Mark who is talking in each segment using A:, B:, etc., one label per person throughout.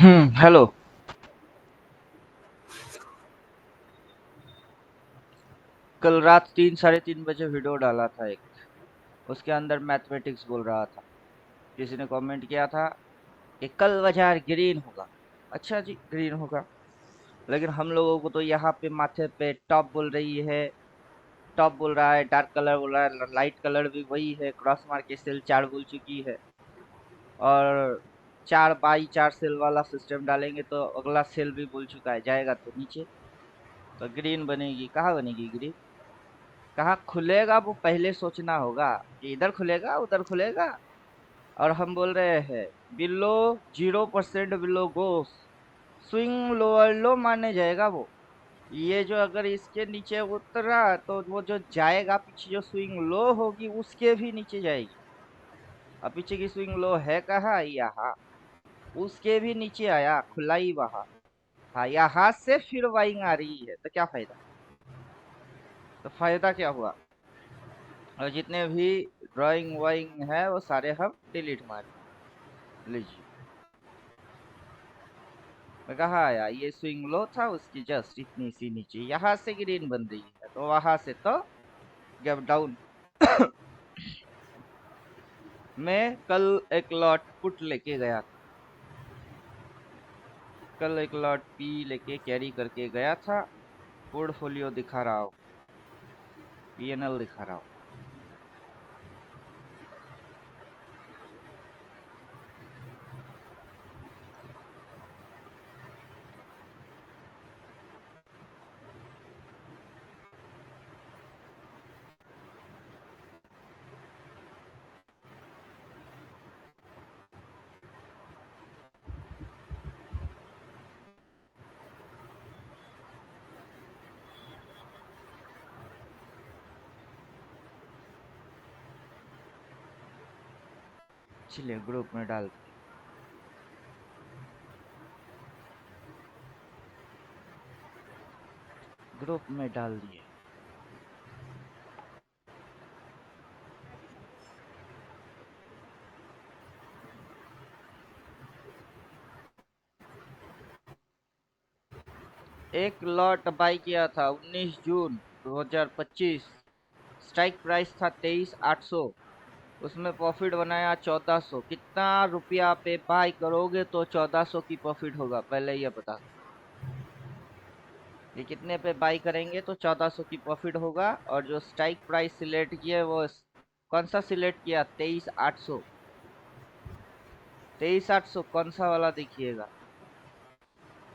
A: Hello. कल रात 3 साढ़े 3 बजे वीडियो डाला था एक। उसके अंदर मैथमेटिक्स बोल रहा था। किसी ने कमेंट किया था कि कल बाजार ग्रीन होगा। अच्छा जी, ग्रीन होगा। लेकिन हम लोगों को तो यहाँ पे माथे पे टॉप बोल रही है। टॉप बोल रहा है, डार्क कलर बोल रहा है, लाइट कलर भी वही है। क्रॉस मार के सेल 4 बोल चुकी है। और 4 बाई 4 सेल वाला सिस्टम डालेंगे तो अगला सेल भी बोल चुका है, जाएगा तो नीचे। तो ग्रीन बनेगी, कहाँ बनेगी ग्रीन? कहाँ खुलेगा वो पहले सोचना होगा कि इधर खुलेगा उधर खुलेगा। और हम बोल रहे हैं बिलो 0% बिलो गोस स्विंग लोअर लो माने जाएगा वो। ये जो अगर इसके नीचे उतरा तो वो जो जाएगा पीछे, जो स्विंग लो होगी उसके भी नीचे जाएगी। अब पीछे की स्विंग लो है कहाँ? यहाँ। उसके भी नीचे आया, खुला ही वहां। हाँ, यहाँ से फिर वाइंग आ रही है तो क्या फायदा? तो फायदा क्या हुआ? और जितने भी ड्राइंग वाइंग है वो सारे हम डिलीट मार लीजिए। मैं कहा आया, ये स्विंग लो था उसकी जस्ट इतनी सी नीचे, यहाँ से ग्रीन बन रही है तो वहां से तो गैप डाउन। मैं कल एक लॉट पुट लेके गया था। कल एक लॉट पी लेके कैरी करके गया था। पोर्टफोलियो दिखा रहा हूँ, पीएनएल दिखा रहा हूँ। चलिए ग्रुप में डाल दिए। ग्रुप में डाल दिए। 1 लॉट बाई किया था 19 जून 2025। स्ट्राइक प्राइस था 23,800। उसमें प्रॉफिट बनाया 1400। कितना रुपया पे बाय करोगे तो 1400 की प्रॉफिट होगा, पहले ये बता दो। ये कितने पे बाय करेंगे तो 1400 की प्रॉफिट होगा? और जो स्ट्राइक प्राइस सिलेक्ट किया वो कौन सा सिलेक्ट किया? 23,800। 23,800 कौन सा वाला देखिएगा?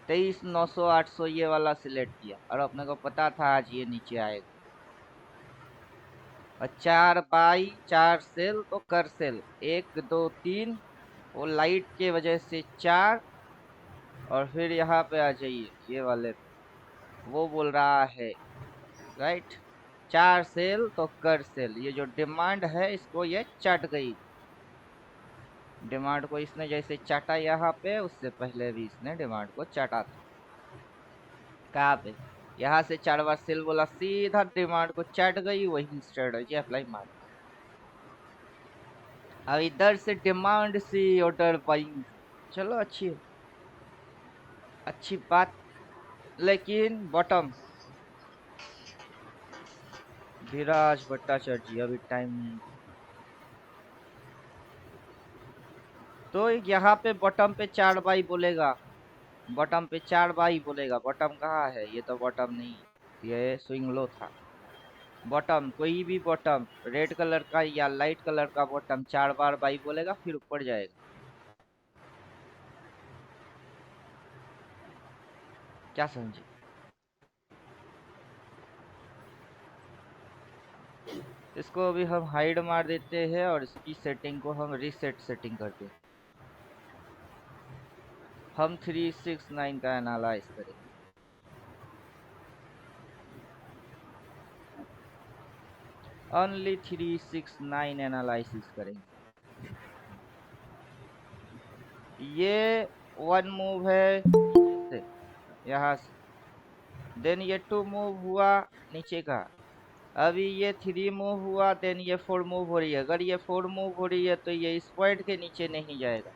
A: 23,900 800 ये वाला सिलेक्ट किया और अपने को पता था आज ये नीचे आएगा। और 4 बाई 4 सेल तो कर सेल 1 2 3। वो लाइट के वजह से 4। और फिर यहाँ पे आ जाइए ये वाले पे। वो बोल रहा है राइट, 4 सेल तो कर सेल। ये जो डिमांड है इसको ये चट गई। डिमांड को इसने जैसे चाटा यहाँ पे, उससे पहले भी इसने डिमांड को चाटा था। कहाँ पे? यहाँ से 4 बार सेल बोला, सीधा डिमांड को चट गई, वही स्ट्रेटजी अप्लाई मार। अब इधर से डिमांड से ऑर्डर बाइंग। चलो अच्छी है, अच्छी बात। लेकिन बॉटम धीराज भट्टाचार्य जी अभी टाइम नहीं। तो यहाँ पे बॉटम पे 4 बाई बोलेगा। बॉटम पे 4 बाई बोलेगा। बॉटम कहाँ है? ये तो बॉटम नहीं, ये स्विंग लो था। बॉटम कोई भी बॉटम, रेड कलर का या लाइट कलर का बॉटम 4 बार बाई बोलेगा फिर ऊपर जाएगा। क्या समझे? इसको अभी हम हाइड मार देते हैं और इसकी सेटिंग को हम रीसेट सेटिंग करते हैं। हम 369 का एनालाइज करेंगे। ओनली 369 एनालिसिस करेंगे। ये 1 मूव है नीचे से, यहाँ से। देन ये 2 मूव हुआ नीचे का। अभी ये 3 मूव हुआ, देन ये 4 मूव हो रही है। अगर ये 4 मूव हो रही है तो ये इस पॉइंट के नीचे नहीं जाएगा।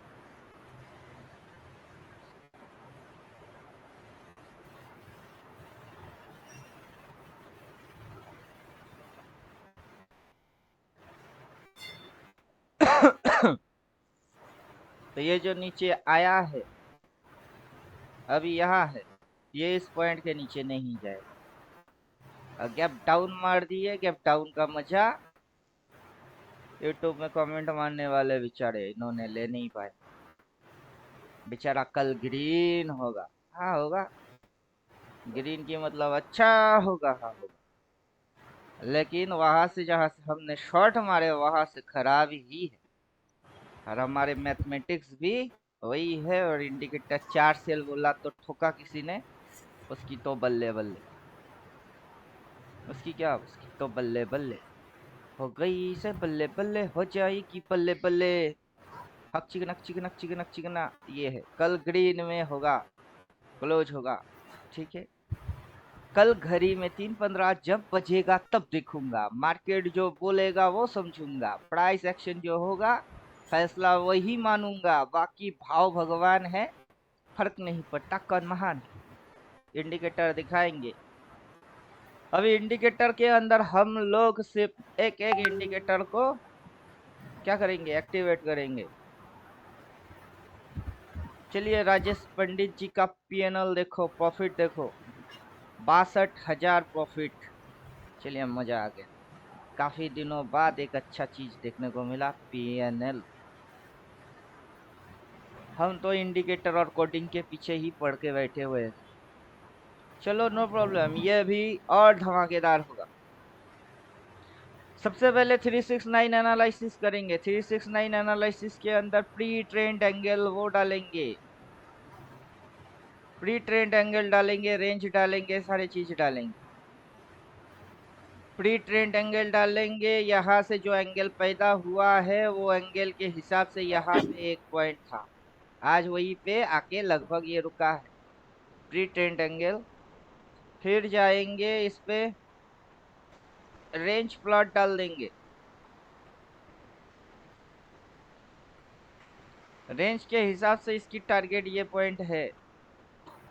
A: तो ये जो नीचे आया है अभी यहाँ है, ये इस पॉइंट के नीचे नहीं जाएगा। गैप डाउन मार दिए, गैप डाउन का मजा यूट्यूब में कमेंट मारने वाले बेचारे इन्होंने ले नहीं पाए। बेचारा कल ग्रीन होगा। हाँ होगा, ग्रीन की मतलब अच्छा होगा, हाँ होगा, लेकिन वहां से जहां से हमने शॉर्ट मारे वहां से खराब ही है। और हमारे मैथमेटिक्स भी वही है। और इंडिकेटर 4 सेल बोला तो ठोका किसी ने, उसकी तो बल्ले बल्ले, उसकी तो बल्ले बल्ले हो गई से बल्ले बल्ले हो जाएगी बल्ले बल्ले। हक चिकनक चिकनक चिकनक चिकना। ये है कल ग्रीन में होगा, क्लोज होगा। ठीक है, कल घड़ी में 3:15 जब बजेगा तब देखूंगा, मार्केट जो बोलेगा वो समझूंगा, प्राइस एक्शन जो होगा फैसला वही मानूंगा, बाकी भाव भगवान है, फर्क नहीं पड़ता कौन महान है। इंडिकेटर दिखाएंगे। अभी इंडिकेटर के अंदर हम लोग सिर्फ एक एक इंडिकेटर को क्या करेंगे, एक्टिवेट करेंगे। चलिए राजेश पंडित जी का पीएनएल देखो, प्रॉफिट देखो, 62,000 प्रॉफिट। चलिए मजा आ गया, काफी दिनों बाद एक अच्छा चीज देखने को मिला, पीएनएल। हम तो इंडिकेटर और कोडिंग के पीछे ही पड़ के बैठे हुए हैं। चलो नो प्रॉब्लम, ये भी और धमाकेदार होगा। सबसे पहले 369 एनालिसिस करेंगे। 369 एनालिसिस के अंदर प्री ट्रेंड एंगल वो डालेंगे, प्री ट्रेंड एंगल डालेंगे, रेंज डालेंगे, सारी चीज डालेंगे। प्री ट्रेंड एंगल डालेंगे, यहाँ से जो एंगल पैदा हुआ है वो एंगल के हिसाब से यहाँ पे एक पॉइंट था, आज वहीं पे आके लगभग ये रुका है, प्री ट्रेंड एंगल। फिर जाएंगे इस पे, रेंज प्लॉट डाल देंगे। रेंज के हिसाब से इसकी टारगेट ये पॉइंट है,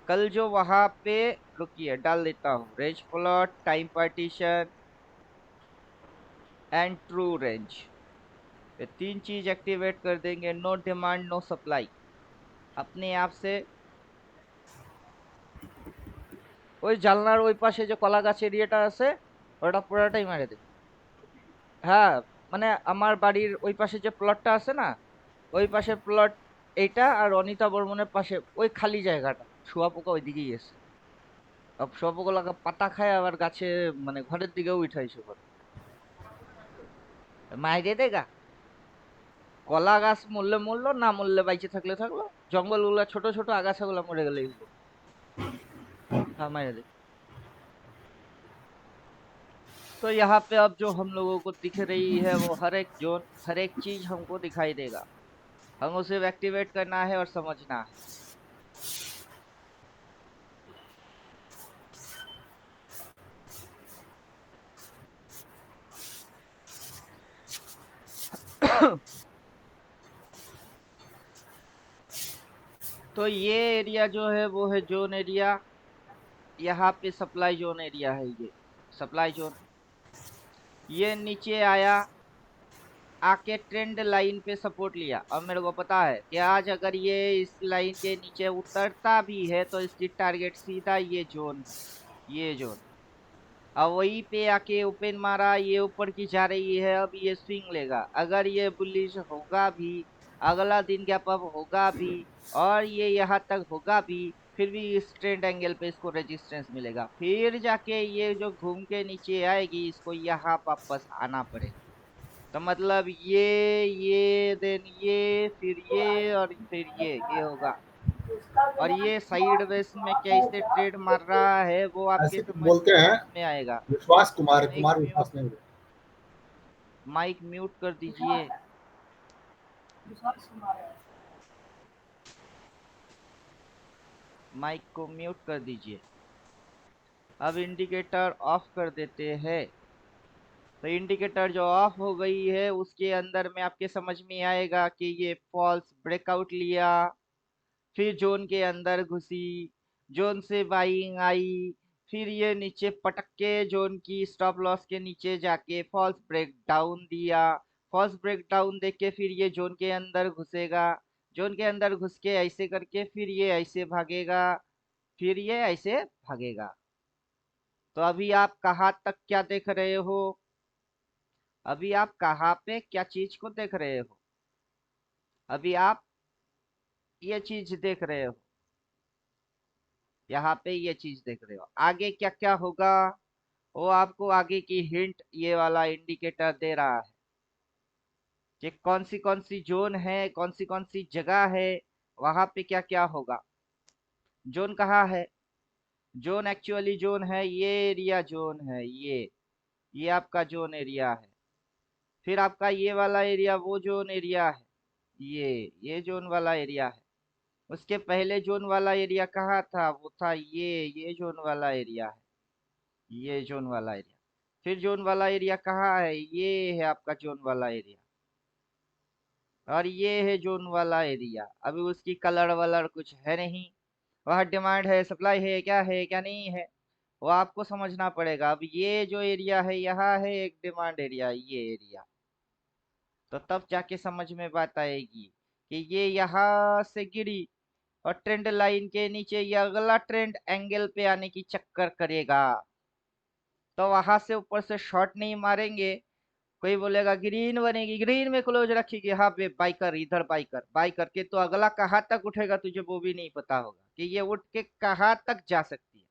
A: कल जो वहां पे, रुकिए डाल देता हूँ range plot, time partition and true range. ये तीन चीज एक्टिवेट कर देंगे। नो डिमांड नो सप्लाई, अपने आप से। ওই জানলার ওই পাশে যে কলা গাছ এরিয়াটা আছে ওটা পুরোটাই মেরে দে। হ্যাঁ, মানে আমার বাড়ির ওই পাশে যে প্লটটা আছে না, ওই পাশে প্লট এইটা, আর অনিতা বর্মনের পাশে ওই খালি জায়গাটা, শুয়াপোকা ওইদিকেই আছে। শুয়াপোকা পাতা খায় আবার গাছে, মানে ঘরের দিকেও উঠাইছে করে, মাইরে দেগা। কলা গাছ মরলে মরলো, না মরলে বাইচে থাকলে থাকলো, জঙ্গল গুলা ছোট ছোট আগাছা গুলা মরে গেলেই হলো। हाँ माइरे दे। तो यहाँ पे अब जो हम लोगों को दिख रही है वो हर एक जोन, हर एक चीज हमको दिखाई देगा, हमको सिर्फ एक्टिवेट करना है और समझना है। तो ये एरिया जो है वो है जोन एरिया, यहाँ पे सप्लाई जोन एरिया है, ये सप्लाई जोन। ये नीचे आया, आके ट्रेंड लाइन पे सपोर्ट लिया। अब मेरे को पता है कि आज अगर ये इस लाइन के नीचे उतरता भी है तो इसकी टारगेट सीधा ये जोन, ये जोन। अब वहीं पे आके ओपन मारा, ये ऊपर की जा रही है, अब ये स्विंग लेगा। अगर ये बुलिश होगा भी, अगला दिन गैप अप होगा भी, और ये यहाँ तक होगा भी, फिर भी इस ट्रेंड एंगल पे इसको रेजिस्टेंस मिलेगा, फिर जाके ये जो घूम के नीचे आएगी इसको यहाँ वापस आना पड़ेगा। तो मतलब ये देन ये, फिर ये, और फिर ये होगा। और ये साइड वेस में कैसे ट्रेड मार रहा है वो आपके
B: ऐसे कुछ
A: समझ
B: बोलते हैं।
A: में आएगा।
B: विश्वास कुमार,
A: माइक
B: कुमार
A: म्यूट,
B: विश्वास नहीं।
A: माइक म्यूट कर दीजिए। माइक को म्यूट कर दीजिए। अब इंडिकेटर ऑफ कर देते हैं। तो इंडिकेटर जो ऑफ हो गई है उसके अंदर में आपके समझ में आएगा कि ये फॉल्स ब्रेकआउट लिया, फिर जोन के अंदर घुसी, जोन से बाइंग आई, फिर ये नीचे पटक के जोन की स्टॉप लॉस के नीचे जाके फॉल्स ब्रेक डाउन दिया, फॉल्स ब्रेक डाउन देख के फिर ये जोन के अंदर घुसेगा, जोन के अंदर घुस के ऐसे करके फिर ये ऐसे भागेगा, फिर ये ऐसे भागेगा। तो अभी आप कहाँ तक क्या देख रहे हो? अभी आप कहाँ पे क्या चीज को देख रहे हो? अभी आप ये चीज देख रहे हो, यहाँ पे ये चीज देख रहे हो। आगे क्या क्या होगा वो आपको आगे की हिंट ये वाला इंडिकेटर दे रहा है कि कौन सी जोन है, कौन सी जगह है, वहां पे क्या क्या होगा। जोन कहाँ है? जोन एक्चुअली जोन है ये एरिया, जोन है ये आपका जोन एरिया है। फिर आपका ये वाला एरिया वो जोन एरिया है, ये जोन वाला एरिया है। उसके पहले जोन वाला एरिया कहाँ था? वो था ये जोन वाला एरिया है, ये जोन वाला एरिया। फिर जोन वाला एरिया कहाँ है? ये है आपका जोन वाला एरिया, और ये है जोन वाला एरिया। अभी उसकी कलर वलर कुछ है नहीं, वह डिमांड है, सप्लाई है क्या नहीं है, वो आपको समझना पड़ेगा। अब ये जो एरिया है यहाँ है एक डिमांड एरिया, ये एरिया। तो तब जाके समझ में बात आएगी कि ये यहाँ से गिरी और ट्रेंड लाइन के नीचे ये अगला ट्रेंड एंगल पे आने की चक्कर करेगा। तो वहां से ऊपर से शॉर्ट नहीं मारेंगे। कोई बोलेगा ग्रीन बनेगी, ग्रीन में क्लोज रखेगी, हाँ बे बाइकर इधर बाई करके तो अगला कहाँ तक उठेगा तुझे वो भी नहीं पता होगा कि ये उठ के कहाँ तक जा सकती है।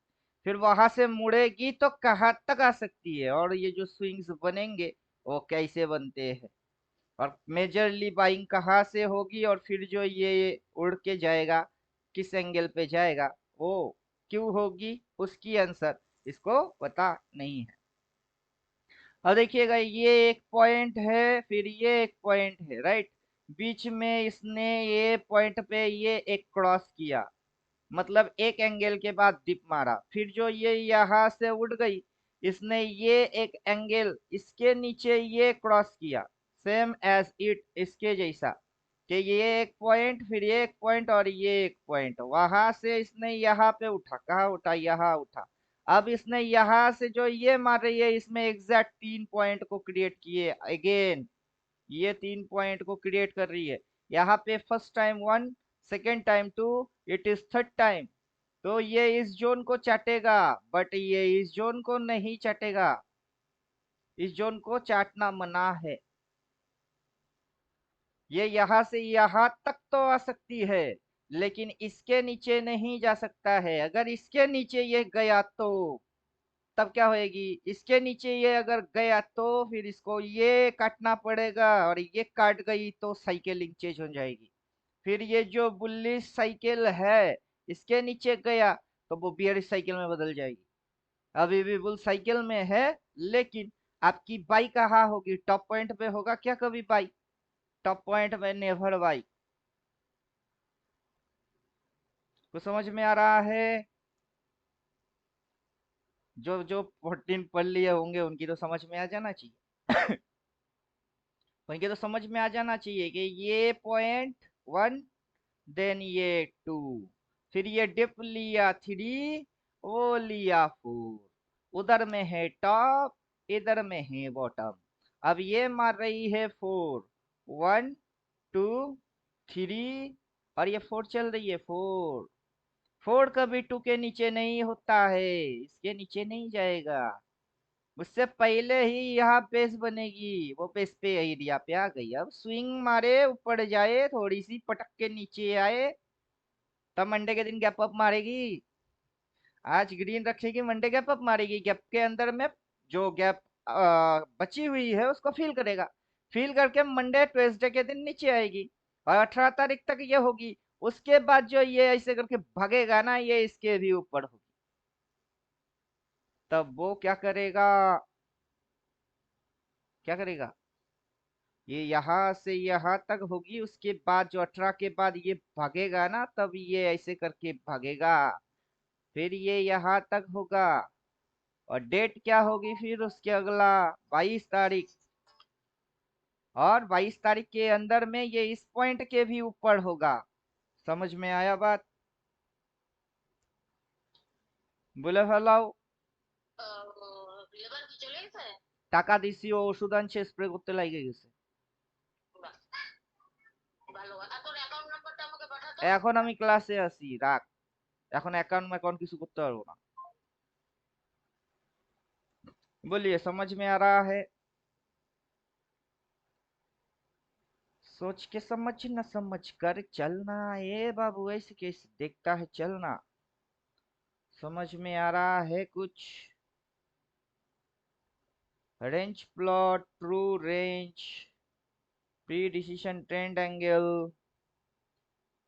A: फिर वहां से मुड़ेगी तो कहाँ तक आ सकती है, और ये जो स्विंग्स बनेंगे वो कैसे बनते हैं, और मेजरली बाइंग कहाँ से होगी, और फिर जो ये उड़ के जाएगा किस एंगल पे जाएगा, वो क्यों होगी, उसकी आंसर इसको पता नहीं है। अब देखिएगा ये एक पॉइंट है, फिर ये एक पॉइंट है, राइट। बीच में इसने ये पॉइंट पे ये एक क्रॉस किया, मतलब एक एंगल के बाद डिप मारा। फिर जो ये यहाँ से उड़ गई, इसने ये एक एंगल इसके नीचे ये क्रॉस किया, सेम एज इट इसके जैसा, कि ये एक पॉइंट फिर ये एक पॉइंट और ये एक पॉइंट, वहां से इसने यहाँ पे उठा, कहाँ उठा? यहाँ उठा। अब इसने यहाँ से जो ये मार रही है इसमें एग्जैक्ट 3 पॉइंट को क्रिएट किए अगेन, ये 3 पॉइंट को क्रिएट कर रही है। यहाँ पे first time 1, second time 2, it is third time. तो ये इस जोन को चाटेगा, बट ये इस जोन को नहीं चाटेगा, इस जोन को चाटना मना है। ये यहाँ से यहाँ तक तो आ सकती है, लेकिन इसके नीचे नहीं जा सकता है। अगर इसके नीचे ये गया तो तब क्या होएगी? इसके नीचे ये अगर गया तो फिर इसको ये काटना पड़ेगा, और ये काट गई तो साइकिलिंग चेंज हो जाएगी। फिर ये जो बुलिश साइकिल है इसके नीचे गया तो वो बियरिश साइकिल में बदल जाएगी। अभी भी बुल साइकिल में है, लेकिन आपकी बाई कहाँ होगी? टॉप पॉइंट पे होगा क्या कभी बाई? टॉप पॉइंट में नेवर बाई। कुछ समझ में आ रहा है? जो जो 14 पढ़ लिए होंगे उनकी तो समझ में आ जाना चाहिए। उनके तो समझ में आ जाना चाहिए कि ये पॉइंट 1, देन ये 2, फिर ये डिप लिया 3, वो लिया 4, उधर में है टॉप, इधर में है बॉटम। अब ये मार रही है 4, 1 2 3, और ये 4 चल रही है, 4 कभी 2 के नीचे नहीं होता है, इसके नीचे नहीं जाएगा। उससे पहले ही यहाँ बेस बनेगी, वो बेस पे एरिया पे आ गई। अब स्विंग मारे ऊपर जाए, थोड़ी सी पटक के नीचे आए, तब मंडे के दिन गैप अप मारेगी। आज ग्रीन रखेगी, मंडे गैप अप मारेगी, गैप के अंदर में जो गैप बची हुई है उसको फिल करेगा। फिल करके मंडे ट्यूसडे के दिन नीचे आएगी, और 18 तारीख तक ये होगी। उसके बाद जो ये ऐसे करके भागेगा ना, ये इसके भी ऊपर होगी। तब वो क्या करेगा? क्या करेगा? ये यहाँ से यहाँ तक होगी, उसके बाद जो 18 के बाद ये भागेगा ना, तब ये ऐसे करके भागेगा। फिर ये यहाँ तक होगा, और डेट क्या होगी फिर उसके अगला? 22 तारीख। और 22 तारीख के अंदर में ये इस पॉइंट के भी ऊपर होगा। समझ में आया बात? বলে ফেলাও। টাকা দিছি ও ওষুধ আনছে স্প্রে করতে লাগে গেছে। এখন আমি ক্লাসে আছি, রাখ। এখন अकाउंट मैकाउंट কিছু করতে পারবো না। बोलिए, समझ में आ रहा है? सोच के समझ न समझ कर चलना, ये बाबू ऐसे कैसे देखता है चलना। समझ में आ रहा है कुछ? Range plot, true range, pre decision trend angle.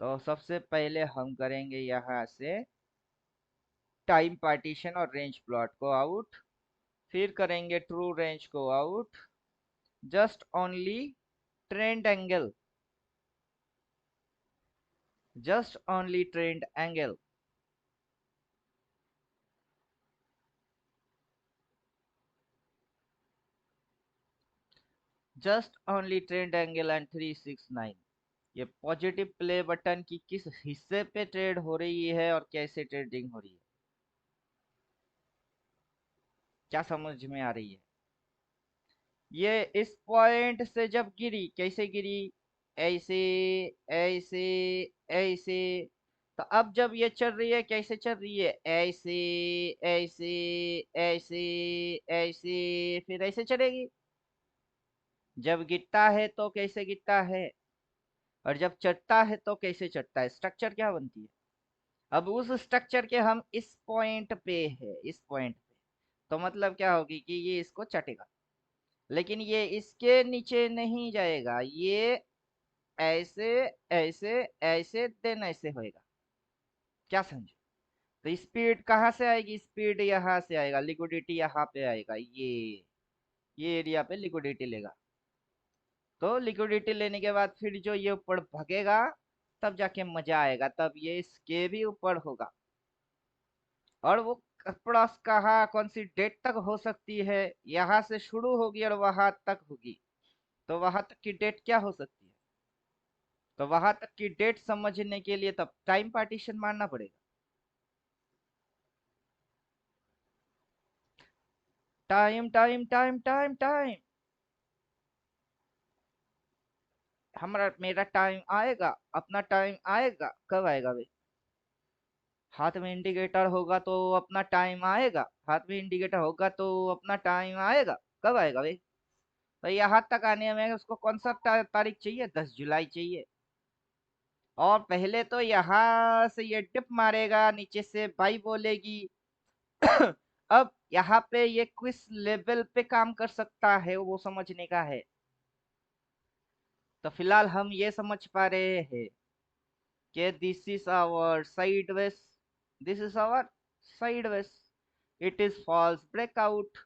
A: तो सबसे पहले हम करेंगे यहाँ से टाइम पार्टीशन और रेंज प्लॉट को आउट, फिर करेंगे ट्रू रेंज को out, just only trend angle, just only trend angle. Just only trend angle and 369। ये पॉजिटिव प्ले बटन की किस हिस्से पे ट्रेड हो रही है और कैसे ट्रेडिंग हो रही है, क्या समझ में आ रही है? ये इस पॉइंट से जब गिरी, कैसे गिरी? ऐसे, ऐसे, ऐसे। तो अब जब ये चल रही है, कैसे चल रही है? ऐसे, ऐसे, ऐसे, ऐसे, फिर ऐसे चलेगी। जब गिरता है तो कैसे गिरता है, और जब चढ़ता है तो कैसे चढ़ता है, स्ट्रक्चर क्या बनती है? अब उस स्ट्रक्चर के हम इस पॉइंट पे है, इस पॉइंट पे। तो मतलब क्या होगी कि ये इसको चटेगा, लेकिन ये इसके नीचे नहीं जाएगा, ये ऐसे, ऐसे, ऐसे, देन ऐसे होएगा। क्या समझे? तो स्पीड कहाँ से आएगी? स्पीड यहाँ से आएगा, लिक्विडिटी यहाँ पे आएगा, ये एरिया पे लिक्विडिटी लेगा। तो लिक्विडिटी लेने के बाद फिर जो ये ऊपर भगेगा, तब जाके मजा आएगा, तब ये इसके भी ऊपर होगा। और वो प्लस कहाँ, कौन सी डेट तक हो सकती है? यहाँ से शुरू होगी और वहां तक होगी। तो वहां तक की डेट क्या हो सकती है? तो वहां तक की डेट समझने के लिए तब टाइम पार्टीशन मानना पड़ेगा। Time, time, time, time, time. हमारा मेरा टाइम आएगा, अपना टाइम आएगा, कब आएगा भाई? हाथ में इंडिकेटर होगा तो अपना टाइम आएगा, हाथ में इंडिकेटर होगा तो अपना टाइम आएगा। कब आएगा भाई? तो यहाँ तक आने में उसको कौन सा तारीख चाहिए? 10 जुलाई चाहिए। और पहले तो यहाँ से ये टिप मारेगा, नीचे से बाई बोलेगी। अब यहाँ पे ये किस लेवल पे काम कर सकता है वो समझने का है। तो फिलहाल हम ये समझ पा रहे हैं कि this is our sideways, this is our sideways, it is false breakout.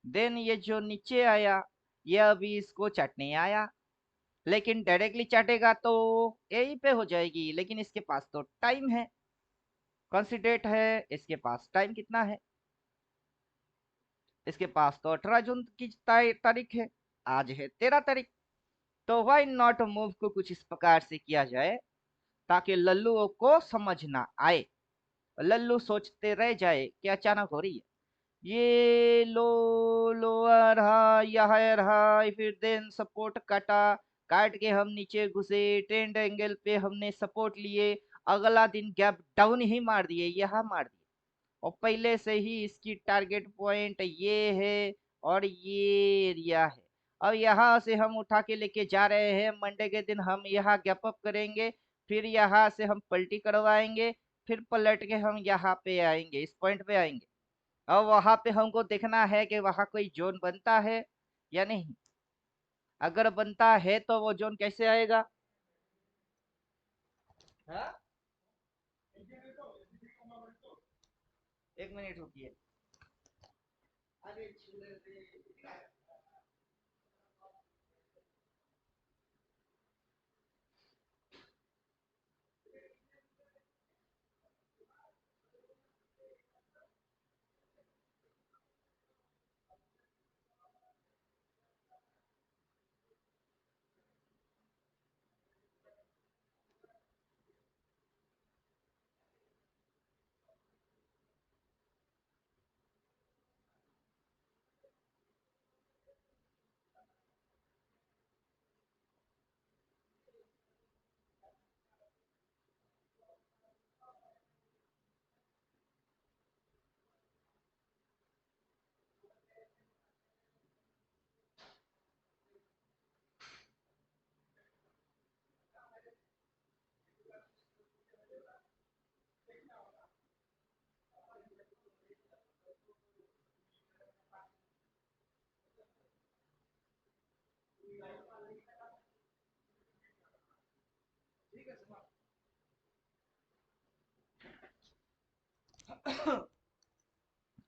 A: Then ये जो नीचे आया, ये अभी इसको चटने आया, लेकिन डायरेक्टली चाटेगा तो यहीं पे हो जाएगी, लेकिन इसके पास तो टाइम है। कौन सी डेट है? इसके पास टाइम कितना है? इसके पास तो 18 जून की तारीख है, आज है 13 तारीख। तो वाई नॉट मूव को कुछ इस प्रकार से किया जाए ताकि लल्लुओं को समझ ना आए, लल्लू सोचते रह जाए कि अचानक हो रही है। ये लो, लोअर हाई, हायर हाई, फिर देन सपोर्ट काटा, काट के हम नीचे घुसे, ट्रेंड एंगल पे हमने सपोर्ट लिए, अगला दिन गैप डाउन ही मार दिए, यहाँ मार दिए। और पहले से ही इसकी टारगेट पॉइंट ये है और ये एरिया है। अब यहाँ से हम उठा के लेके जा रहे हैं, मंडे के दिन हम यहाँ गैप अप करेंगे, फिर यहाँ से हम पलटी करवाएंगे, फिर पलट के हम यहाँ पे आएंगे, इस पॉइंट पे आएंगे। अब वहां पे हमको देखना है कि वहां कोई जोन बनता है या नहीं। अगर बनता है तो वो जोन कैसे आएगा? हाँ? 1 मिनट रुकिए। अरे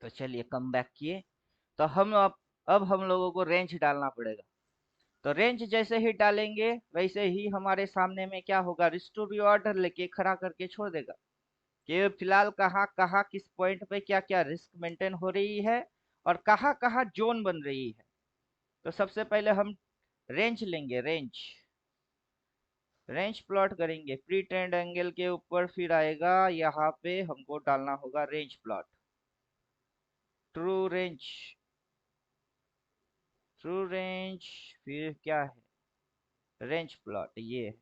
A: तो चलिए कम बैक किए। तो अब हम लोगों को रेंज डालना पड़ेगा। तो रेंज जैसे ही डालेंगे वैसे ही हमारे सामने में क्या होगा, रिस्टोर ऑर्डर लेके खड़ा करके छोड़ देगा कि फिलहाल कहाँ कहाँ किस पॉइंट पे क्या क्या रिस्क मेंटेन हो रही है और कहाँ कहाँ जोन बन रही है। तो सबसे पहले हम रेंज लेंगे। रेंज प्लॉट करेंगे प्री ट्रेंड एंगल के ऊपर, फिर आएगा यहाँ पे हमको डालना होगा range plot. True range, true range, फिर क्या है, रेंज प्लॉट ये है।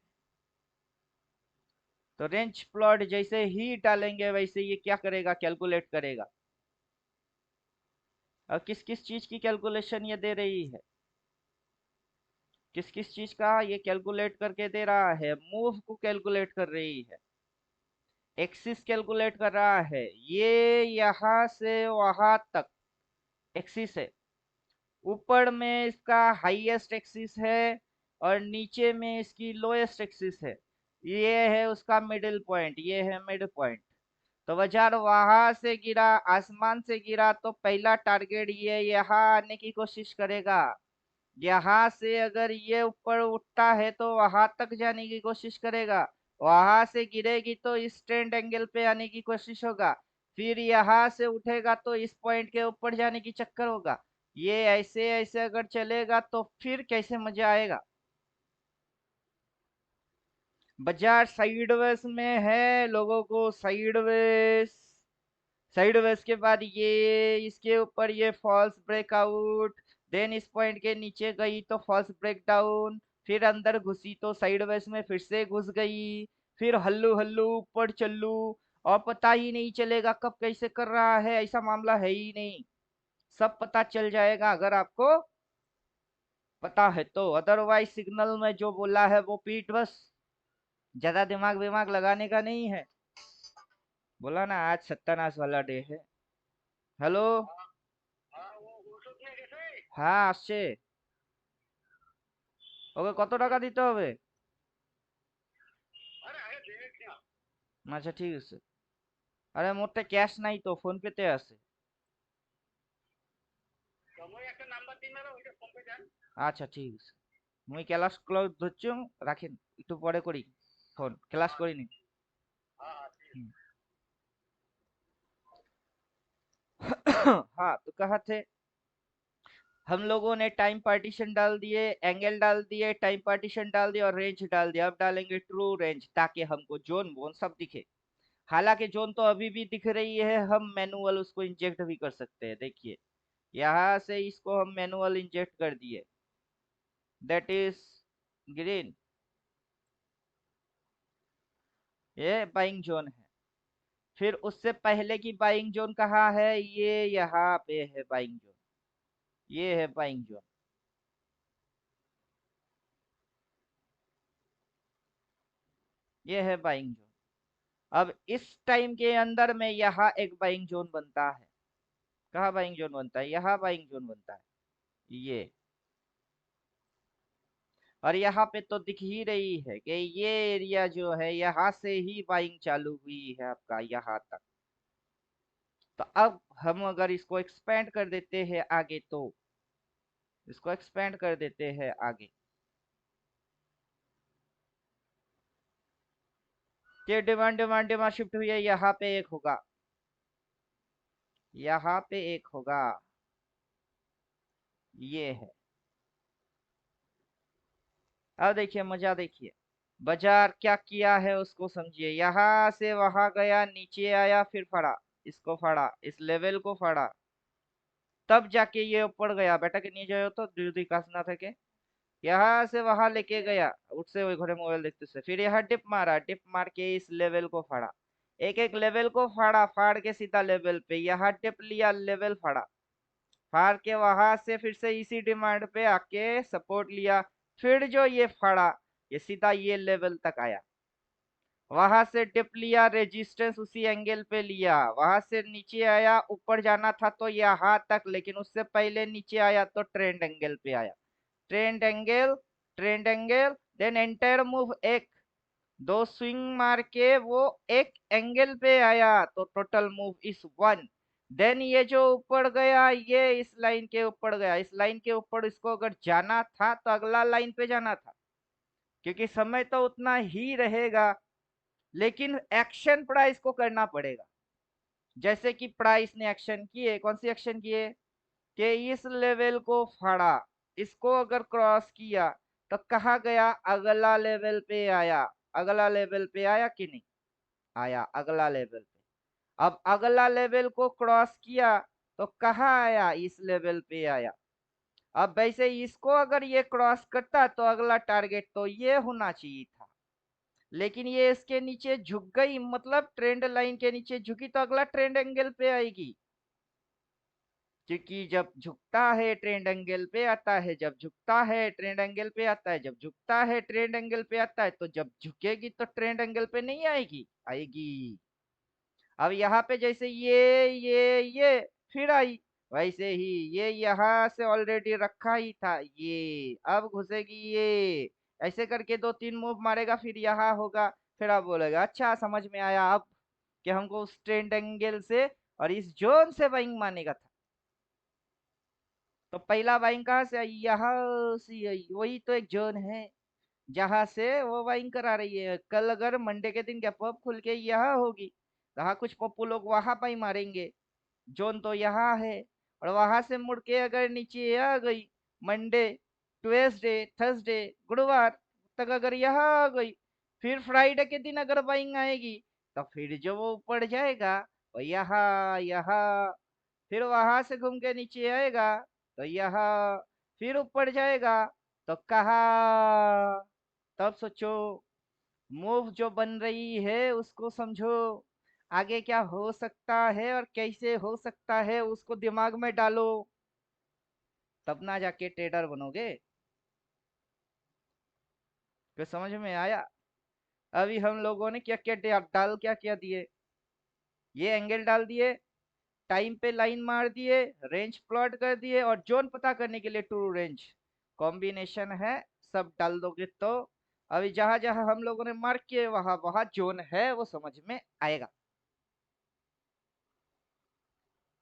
A: तो रेंज प्लॉट जैसे ही डालेंगे वैसे ये क्या करेगा, कैलकुलेट करेगा। और किस किस चीज की कैलकुलेशन ये दे रही है, किस किस चीज का ये कैलकुलेट करके दे रहा है, मूव को कैलकुलेट कर रही है, एक्सिस कैलकुलेट कर रहा है। ये यहाँ से वहां तक एक्सिस है, ऊपर में इसका हाईएस्ट एक्सिस है और नीचे में इसकी लोएस्ट एक्सिस है। ये है उसका मिडिल पॉइंट, ये है मिड पॉइंट। तो बाजार वहां से गिरा, आसमान से गिरा, तो पहला टारगेट ये यहाँ आने की कोशिश करेगा। यहाँ से अगर ये ऊपर उठता है तो वहां तक जाने की कोशिश करेगा। वहां से गिरेगी तो इस ट्रेंड एंगल पे आने की कोशिश होगा। फिर यहाँ से उठेगा तो इस पॉइंट के ऊपर जाने की चक्कर होगा। ये ऐसे ऐसे अगर चलेगा तो फिर कैसे मजा आएगा। बाजार साइडवेज में है, लोगों को साइडवेज, साइडवेज के बाद ये इसके ऊपर ये फॉल्स ब्रेकआउट, देन इस पॉइंट के नीचे गई तो फॉल्स ब्रेकडाउन, फिर अंदर घुसी तो साइडवेज में फिर से घुस गई, फिर हल्लू हल्लू ऊपर चल्लू, और पता ही नहीं चलेगा कब कैसे कर रहा है, ऐसा मामला है ही नहीं। सब पता चल जाएगा अगर आपको पता है तो, अदरवाइज सिग्नल में जो बोला है वो पीट बस, ज्यादा दिमाग विमाग लगाने का नहीं है। बोला ना आज सत्यानाश वाला डे है। हेलो। হ্যাঁ আসছে। ওকে কত টাকা দিতে হবে? আচ্ছা ঠিক আছে। আরে মোরটা ক্যাশ নাই তো, ফোন পেতে আছে। আচ্ছা ঠিক আছে। মুই ক্লাস ক্লোজ ধরছুম, রাখেন, একটু পরে করি फोन, क्लास करी नहीं। हाँ तो कहा थे, हम लोगों ने टाइम पार्टीशन डाल दिए, एंगल डाल दिए, टाइम पार्टीशन डाल दिया और रेंज डाल दिया। अब डालेंगे ट्रू रेंज ताकि हमको जोन वोन सब दिखे। हालांकि जोन तो अभी भी दिख रही है, हम मैनुअल उसको इंजेक्ट भी कर सकते हैं। देखिए यहाँ से इसको हम मैनुअल इंजेक्ट कर दिए, दैट इज ग्रीन, ये बाइंग जोन है। फिर उससे पहले की बाइंग जोन कहाँ है, ये यहाँ पे है बाइंग जोन, ये है बाइंग जोन। ये है बाइंग जोन। अब इस टाइम के अंदर में यहाँ एक बाइंग जोन बनता है। कहाँ बाइंग जोन बनता है, यहाँ बाइंग जोन बनता है ये। और यहाँ पे तो दिख ही रही है कि ये एरिया जो है यहाँ से ही बाइंग चालू हुई है आपका यहाँ तक। तो अब हम अगर इसको एक्सपेंड कर देते हैं आगे, तो इसको एक्सपेंड कर देते हैं आगे, ये डिमांड डिमांड डिमांड शिफ्ट हुई है, यहाँ पे एक होगा, यहाँ पे एक होगा, ये है। अब देखिए मजा, देखिए बाजार क्या किया है उसको समझिए। यहाँ से वहां गया, नीचे आया, फिर फड़ा, इसको फड़ा, इस लेवल को फड़ा, तब जाके ये ऊपर गया। बेटा के नीचे जाओ तो दूधी कासना था के, यहाँ से वहां लेके गया, उससे वही घोड़े मोबाइल देखते से, फिर यहाँ डिप मारा, डिप मार के इस लेवल को फाड़ा, एक एक लेवल को फाड़ा, फाड़ के सीधा लेवल पे यहाँ डिप लिया, लेवल फाड़ा, फाड़ के वहां से फिर से इसी डिमांड पे आके सपोर्ट लिया, फिर जो ये फाड़ा, ये सीधा ये लेवल तक आया, वहां से डिप लिया, रेजिस्टेंस उसी एंगल पे लिया, वहां से नीचे आया, ऊपर जाना था तो यहाँ तक, लेकिन उससे पहले नीचे आया तो ट्रेंड एंगल पे आया, trend angle, then entire move एक, दो स्विंग मार के वो एक एंगल पे आया तो total move is one. Then ये जो ऊपर गया ये इस लाइन के ऊपर गया, इस लाइन के ऊपर इसको अगर जाना था तो अगला लाइन पे जाना था, क्योंकि समय तो उतना ही रहेगा, लेकिन एक्शन प्राइस को करना पड़ेगा। जैसे कि प्राइस ने एक्शन किए, कौन सी एक्शन किए कि इस लेवल को फाड़ा, इसको अगर क्रॉस किया तो कहा गया अगला लेवल पे आया, अगला लेवल पे आया कि नहीं आया, अगला लेवल पे। अब अगला लेवल को क्रॉस किया तो कहाँ आया, इस लेवल पे आया। अब वैसे इसको अगर ये क्रॉस करता तो अगला टारगेट तो ये होना चाहिए था, लेकिन ये इसके नीचे झुक गई, मतलब ट्रेंड लाइन के नीचे झुकी तो अगला ट्रेंड एंगल पे आएगी, क्योंकि जब झुकता है ट्रेंड एंगल पे आता है, जब झुकता है ट्रेंड एंगल पे आता है, जब झुकता है ट्रेंड एंगल पे आता है, तो जब झुकेगी तो ट्रेंड एंगल पे नहीं आएगी, आएगी। अब यहाँ पे जैसे ये फिर आई, वैसे ही ये यहाँ से ऑलरेडी रखा ही था, ये अब घुसेगी ये, ऐसे करके दो तीन मूव मारेगा, फिर यहाँ होगा, फिर आप बोलेगा अच्छा समझ में आया अब कि हमको उस ट्रेंड एंगल से और इस जोन से बाइंग मानेगा था। तो पहला बाइंग कहाँ से आई, यहाँ से आई, वही तो एक जोन है जहां से वो बाइंग करा रही है। कल अगर मंडे के दिन गैप अप खुल के यहाँ होगी तो हाँ कुछ पप्पू लोग वहां पर ही मारेंगे, जोन तो यहाँ है, और वहां से मुड़ के अगर नीचे आ गई मंडे, ट्यूसडे, थर्सडे, गुरुवार तक अगर यहाँ आ गई, फिर फ्राइडे के दिन अगर बाइंग आएगी तो फिर जो वो ऊपर जाएगा वो यहाँ, फिर वहां से घूम के नीचे आएगा तो यहाँ, फिर ऊपर जाएगा तो कहा, तब सोचो मूव जो बन रही है उसको समझो, आगे क्या हो सकता है और कैसे हो सकता है उसको दिमाग में डालो, तब ना जाके ट्रेडर बनोगे। तो समझ में आया। अभी हम लोगों ने क्या क्या डाल क्या क्या दिए, ये एंगल डाल दिए, टाइम पे लाइन मार दिए, रेंज प्लॉट कर दिए, और जोन पता करने के लिए ट्रू रेंज कॉम्बिनेशन है, सब डाल दोगे तो अभी जहां जहां हम लोगों ने मार्क किए वहां वहां जोन है वो समझ में आएगा।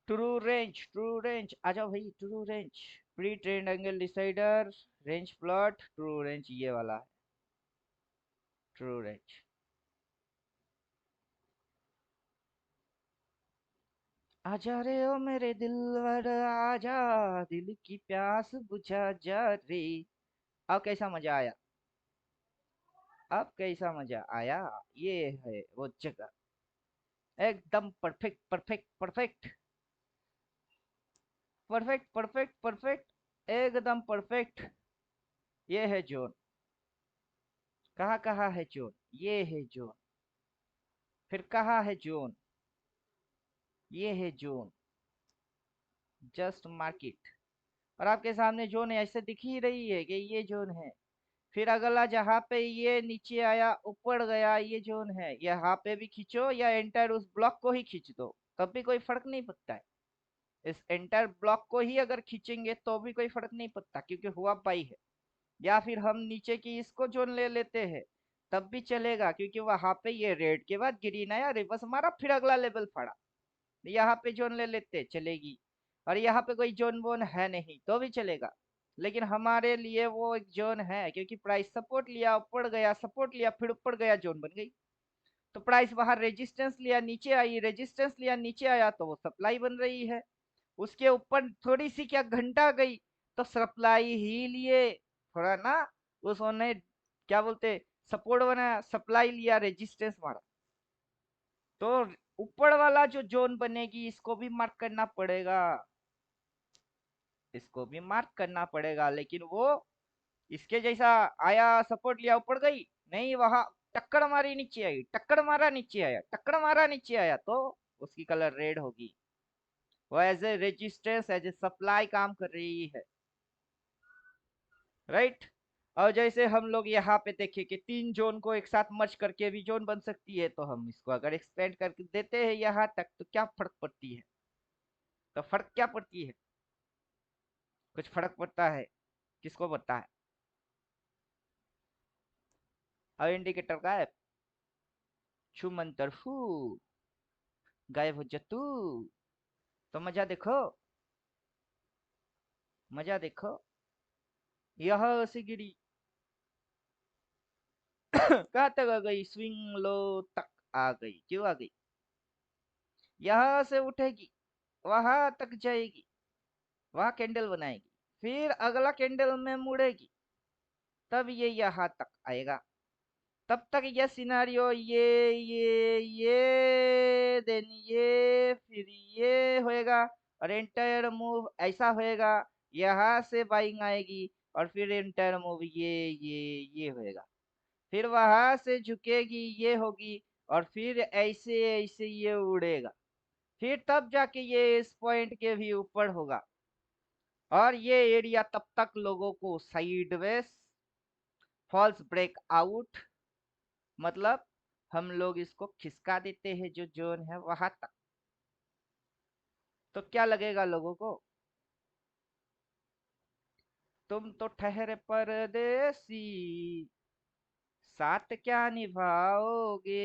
A: ट्रू रेंज आ जाओ भाई, true range, pre trend angle decider, range plot, true range ये वाला है, ट्रू रेंज। आजा रे ओ मेरे दिलवर आजा, दिल की प्यास बुझा जा रे। अब कैसा मजा आया, अब कैसा मजा आया, ये है वो जगह, एकदम perfect perfect perfect perfect perfect perfect, एकदम परफेक्ट। ये है जोन, कहाँ कहाँ है जोन, ये है जोन, फिर कहाँ है जोन, ये है जोन, जस्ट मार्केट, और आपके सामने जोन ऐसे दिख ही रही है कि ये जोन है। फिर अगला जहाँ पे ये नीचे आया ऊपर गया ये जोन है, यहाँ पे भी खींचो या एंटायर उस ब्लॉक को ही खींच दो तब भी कोई फर्क नहीं पड़ता है, इस एंटायर ब्लॉक को ही अगर खींचेंगे तो भी कोई फर्क नहीं पड़ता क्योंकि हुआ पाई है। या फिर हम नीचे की इसको जोन ले लेते हैं तब भी चलेगा, क्योंकि वहां पे ये रेड के बाद ग्रीन आया, रिवर्स मारा, फिर अगला लेवल फाड़ा, यहाँ पे जोन ले लेते चलेगी। और यहाँ पे कोई जोन वोन है नहीं तो भी चलेगा, लेकिन हमारे लिए वो एक जोन है, क्योंकि प्राइस सपोर्ट लिया ऊपर गया, सपोर्ट लिया फिर ऊपर गया, जोन बन गई। तो प्राइस बाहर रेजिस्टेंस लिया नीचे आई, रेजिस्टेंस लिया नीचे आया तो वो सप्लाई बन रही है। उसके ऊपर थोड़ी सी क्या घंटा गई तो सप्लाई ही लिए, थोड़ा ना उसने क्या बोलते सपोर्ट बनाया, सप्लाई लिया, रेजिस्टेंस मारा, तो ऊपर वाला जो जोन बनेगी इसको भी मार्क करना पड़ेगा, इसको भी मार्क करना पड़ेगा, लेकिन वो इसके जैसा आया सपोर्ट लिया ऊपर गई नहीं, वहां टक्कर मारी नीचे आई, टक्कर मारा नीचे आया, टक्कर मारा नीचे आया तो उसकी कलर रेड होगी, वो as a resistance as a supply काम कर रही है, राइट। और जैसे हम लोग यहाँ पे देखें कि तीन जोन को एक साथ मर्ज करके भी जोन बन सकती है, तो हम इसको अगर एक्सपेंड करके देते हैं यहाँ तक तो क्या फर्क पड़ती है, तो फर्क क्या पड़ती है, कुछ फर्क पड़ता है। किसको पता है? अब इंडिकेटर गायब, छू मंतर फू, गायब हो जा तू। तो मजा देखो, मजा देखो। यह से गिरी कहाँ तक आ गई? स्विंग लो तक आ गई। क्यों आ गई? यहाँ से उठेगी, वहां तक जाएगी, वहां कैंडल बनाएगी, फिर अगला कैंडल में मुड़ेगी, तब ये यहाँ तक आएगा। तब तक ये सिनारियो ये देन ये फिर ये होएगा, और एंटायर मूव ऐसा होएगा। यहाँ से बाइंग आएगी और फिर एंटायर मूव ये होएगा, फिर वहां से झुकेगी, ये होगी, और फिर ऐसे ऐसे ये उड़ेगा, फिर तब जाके ये इस पॉइंट के भी ऊपर होगा। और ये एरिया तब तक लोगों को साइडवेज फॉल्स ब्रेक आउट, मतलब हम लोग इसको खिसका देते हैं जो जोन है वहां तक। तो क्या लगेगा लोगों को? तुम तो ठहरे परदेसी, साथ क्या निभाओगे?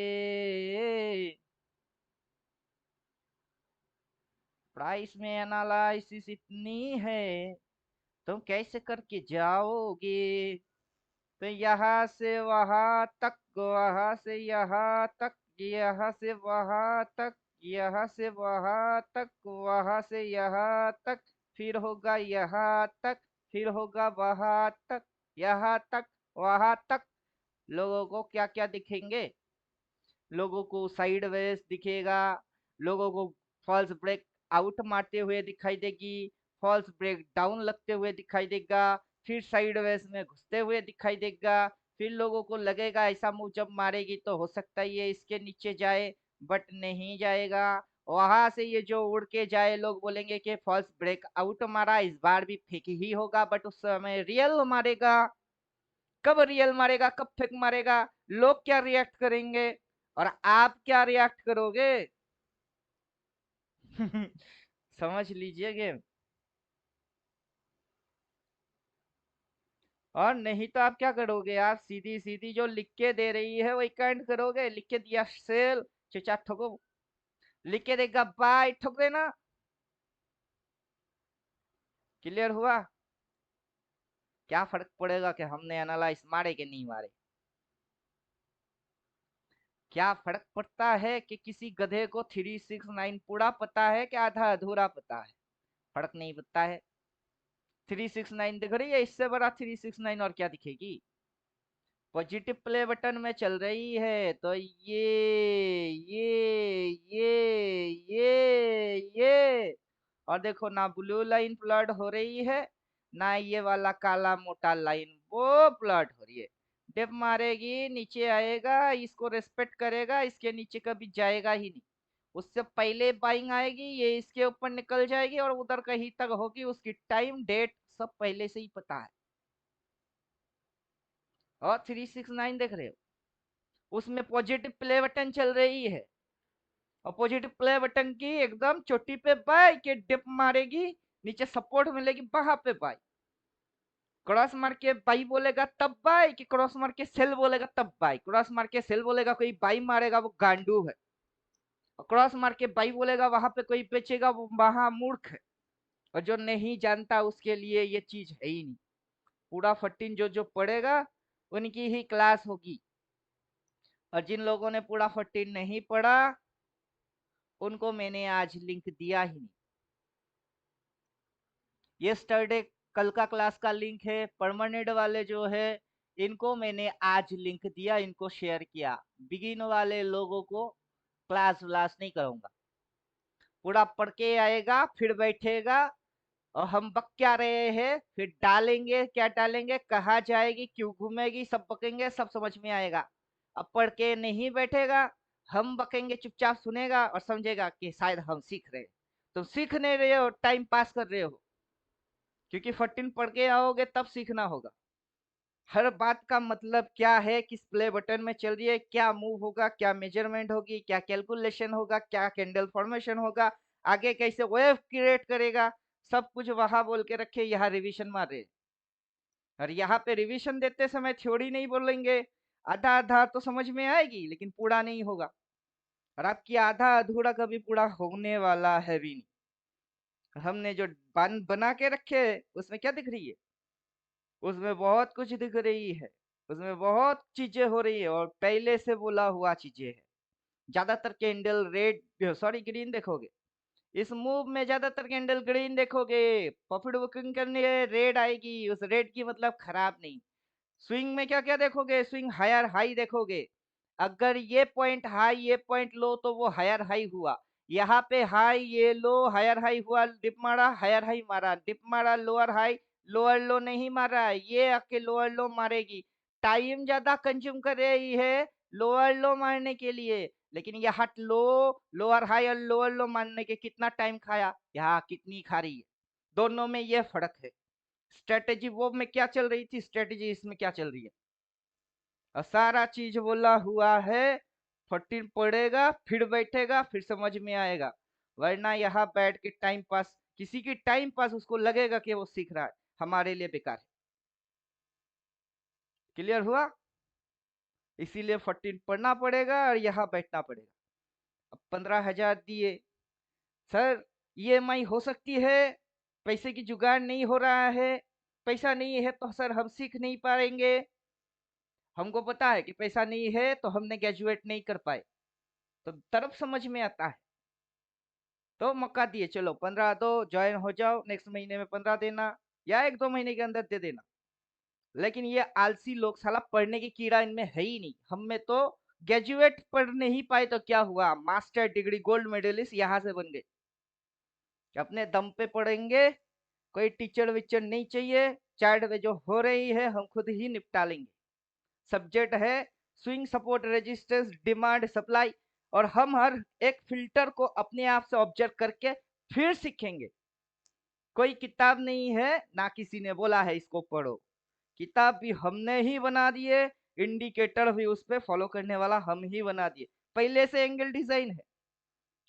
A: प्राइस में एनालिसिस इतनी है, तुम कैसे करके जाओगे? तो यहाँ से वहां तक, वहां से यहाँ तक, यहाँ से वहां तक, यहाँ से वहां तक, वहां से यहाँ तक, फिर होगा यहाँ तक, फिर होगा वहां तक, यहाँ तक, वहां तक। लोगों को क्या क्या दिखेंगे? लोगों को साइडवेज दिखेगा, लोगों को फॉल्स ब्रेक आउट मारते हुए दिखाई देगी, फॉल्स ब्रेक डाउन लगते हुए दिखाई देगा, फिर साइडवेज में घुसते हुए दिखाई देगा। फिर लोगों को लगेगा ऐसा मूव जब मारेगी तो हो सकता है ये इसके नीचे जाए, बट नहीं जाएगा। वहां से ये जो उड़ के जाए, लोग बोलेंगे कि फॉल्स ब्रेक आउट मारा, इस बार भी फेक ही होगा, बट उस समय रियल मारेगा। कब रियल मारेगा, कब फेक मारेगा, लोग क्या रिएक्ट करेंगे और आप क्या रिएक्ट करोगे? समझ लीजिए गेम। और नहीं तो आप क्या करोगे? आप सीधी सीधी जो लिख के दे रही है वही काइंड करोगे। लिख के दिया सेल, चचा ठोको। लिख के देगा बाय, ठोक देना। क्लियर हुआ? क्या फर्क पड़ेगा कि हमने एनालाइज मारे कि नहीं मारे? क्या फर्क पड़ता है कि किसी गधे को 369 पूरा पता है कि आधा अधूरा पता है? फर्क नहीं पड़ता है। 369 दिख रही है, इससे बड़ा 369 और क्या दिखेगी? पॉजिटिव प्ले बटन में चल रही है तो ये और देखो ना, ब्लू लाइन फ्लड हो रही है, ना ये वाला काला मोटा लाइन वो फ्लड हो रही है। डिप मारेगी, नीचे आएगा, इसको रेस्पेक्ट करेगा, इसके नीचे कभी जाएगा ही नहीं। उससे पहले बाइंग आएगी, ये इसके ऊपर निकल जाएगी और उधर कहीं तक होगी, उसकी टाइम डेट सब पहले से ही पता है। और 369 देख रहे हो, उसमें पॉजिटिव प्ले बटन चल रही है, और पॉजिटिव प्ले बटन की एकदम चोटी पे बाई के डिप मारेगी, नीचे सपोर्ट मिलेगी वहां पे बाई। क्रॉस मार के बाई बोलेगा तब बाई, कि क्रॉस मार के सेल बोलेगा तब बाई। क्रॉस मार के सेल बोलेगा कोई बाई मारेगा वो गांडू है, और क्रॉस मार के बाई बोलेगा वहां पे कोई बेचेगा वो वहां मूर्ख है। और जो नहीं जानता उसके लिए ये चीज है ही नहीं। पूरा 14 जो जो पढ़ेगा उनकी ही क्लास होगी, और जिन लोगों ने पूरा 14 नहीं पढ़ा उनको मैंने आज लिंक दिया ही नहीं। यस्टरडे कल का क्लास का लिंक है, परमानेंट वाले जो है इनको मैंने आज लिंक दिया, इनको शेयर किया। बिगिन वाले लोगों को क्लास व्लास नहीं करूंगा। पूरा पढ़ के आएगा फिर बैठेगा, और हम बक क्या रहे हैं, फिर डालेंगे क्या डालेंगे, कहाँ जाएगी, क्यों घूमेगी, सब बकेंगे, सब समझ में आएगा। अब पढ़ के नहीं बैठेगा, हम बकेंगे, चुपचाप सुनेगा और समझेगा कि शायद हम सीख रहे हैं। तुम सीख नहीं रहे हो, टाइम पास कर रहे हो, क्योंकि 14 पढ़ के आओगे तब सीखना होगा। हर बात का मतलब क्या है, किस प्ले बटन में चल रही है, क्या मूव होगा, क्या मेजरमेंट होगी, क्या कैलकुलेशन होगा, क्या कैंडल फॉर्मेशन होगा, आगे कैसे वेव क्रिएट करेगा, सब कुछ वहां बोल के रखे, यहाँ रिवीजन मार रहे। और यहाँ पे रिवीजन देते समय थ्योरी नहीं बोलेंगे, आधा आधा तो समझ में आएगी लेकिन पूरा नहीं होगा। और आपकी आधा अधूरा कभी पूरा होने वाला है भी नहीं। हमने जो बना के रखे उसमें क्या दिख रही है? उसमें बहुत कुछ दिख रही है, उसमें बहुत चीजें हो रही है और पहले से बोला हुआ चीजें है। ज्यादातर कैंडल रेड सॉरी ग्रीन देखोगे, इस मूव में ज्यादातर कैंडल ग्रीन देखोगे। प्रॉफिट बुकिंग करने रेड आएगी, उस रेड की मतलब खराब नहीं। स्विंग में क्या क्या देखोगे? स्विंग हायर हाई देखोगे। अगर ये पॉइंट हाई ये पॉइंट लो तो वो हायर हाई हुआ। यहाँ पे हाई ये लो हायर हाई हुआ, डिप मारा हायर हाई मारा, डिप मारा लोअर हाई लोअर लो नहीं मारा, ये आके लोअर लो मारेगी। टाइम ज्यादा कंज्यूम कर रही है लोअर लो मारने के लिए, लेकिन यहाँ लो लोअर हाई और लोअर लो मारने के कितना टाइम खाया, यहाँ कितनी खा रही है। दोनों में ये फर्क है। स्ट्रेटेजी वो में क्या चल रही थी, स्ट्रेटेजी इसमें क्या चल रही है, और सारा चीज बोला हुआ है। 14 पढ़ेगा फिर बैठेगा फिर समझ में आएगा, वरना यहाँ बैठ के टाइम पास, किसी की टाइम पास उसको लगेगा कि वो सीख रहा है, हमारे लिए बेकार है। क्लियर हुआ? इसीलिए 14 पढ़ना पड़ेगा और यहाँ बैठना पड़ेगा। अब 15,000 दिए, सर ईएमआई हो सकती है, पैसे की जुगाड़ नहीं हो रहा है, पैसा नहीं है तो सर हम सीख नहीं पाएंगे। हमको पता है कि पैसा नहीं है तो हमने ग्रेजुएट नहीं कर पाए, तो तरफ समझ में आता है। तो मौका दिए, चलो 15 दो, ज्वाइन हो जाओ, नेक्स्ट महीने में 15 देना या 1-2 महीने के अंदर दे देना। लेकिन ये आलसी लोग, साला पढ़ने की कीड़ा इनमें है ही नहीं। हम में तो ग्रेजुएट पढ़ नहीं पाए तो क्या हुआ, मास्टर डिग्री गोल्ड मेडलिस्ट यहाँ से बन गए। अपने दम पे पढ़ेंगे, कोई टीचर विचर नहीं चाहिए, चार्ट में जो हो रही है हम खुद ही निपटा लेंगे। सब्जेक्ट है swing support resistance demand supply, और हम हर एक फिल्टर को अपने आप से ऑब्जर्व करके फिर सीखेंगे। कोई किताब नहीं है, ना किसी ने बोला है इसको पढ़ो, किताब भी हमने ही बना दिए, इंडिकेटर भी उस पर फॉलो करने वाला हम ही बना दिए। पहले से एंगल डिजाइन है,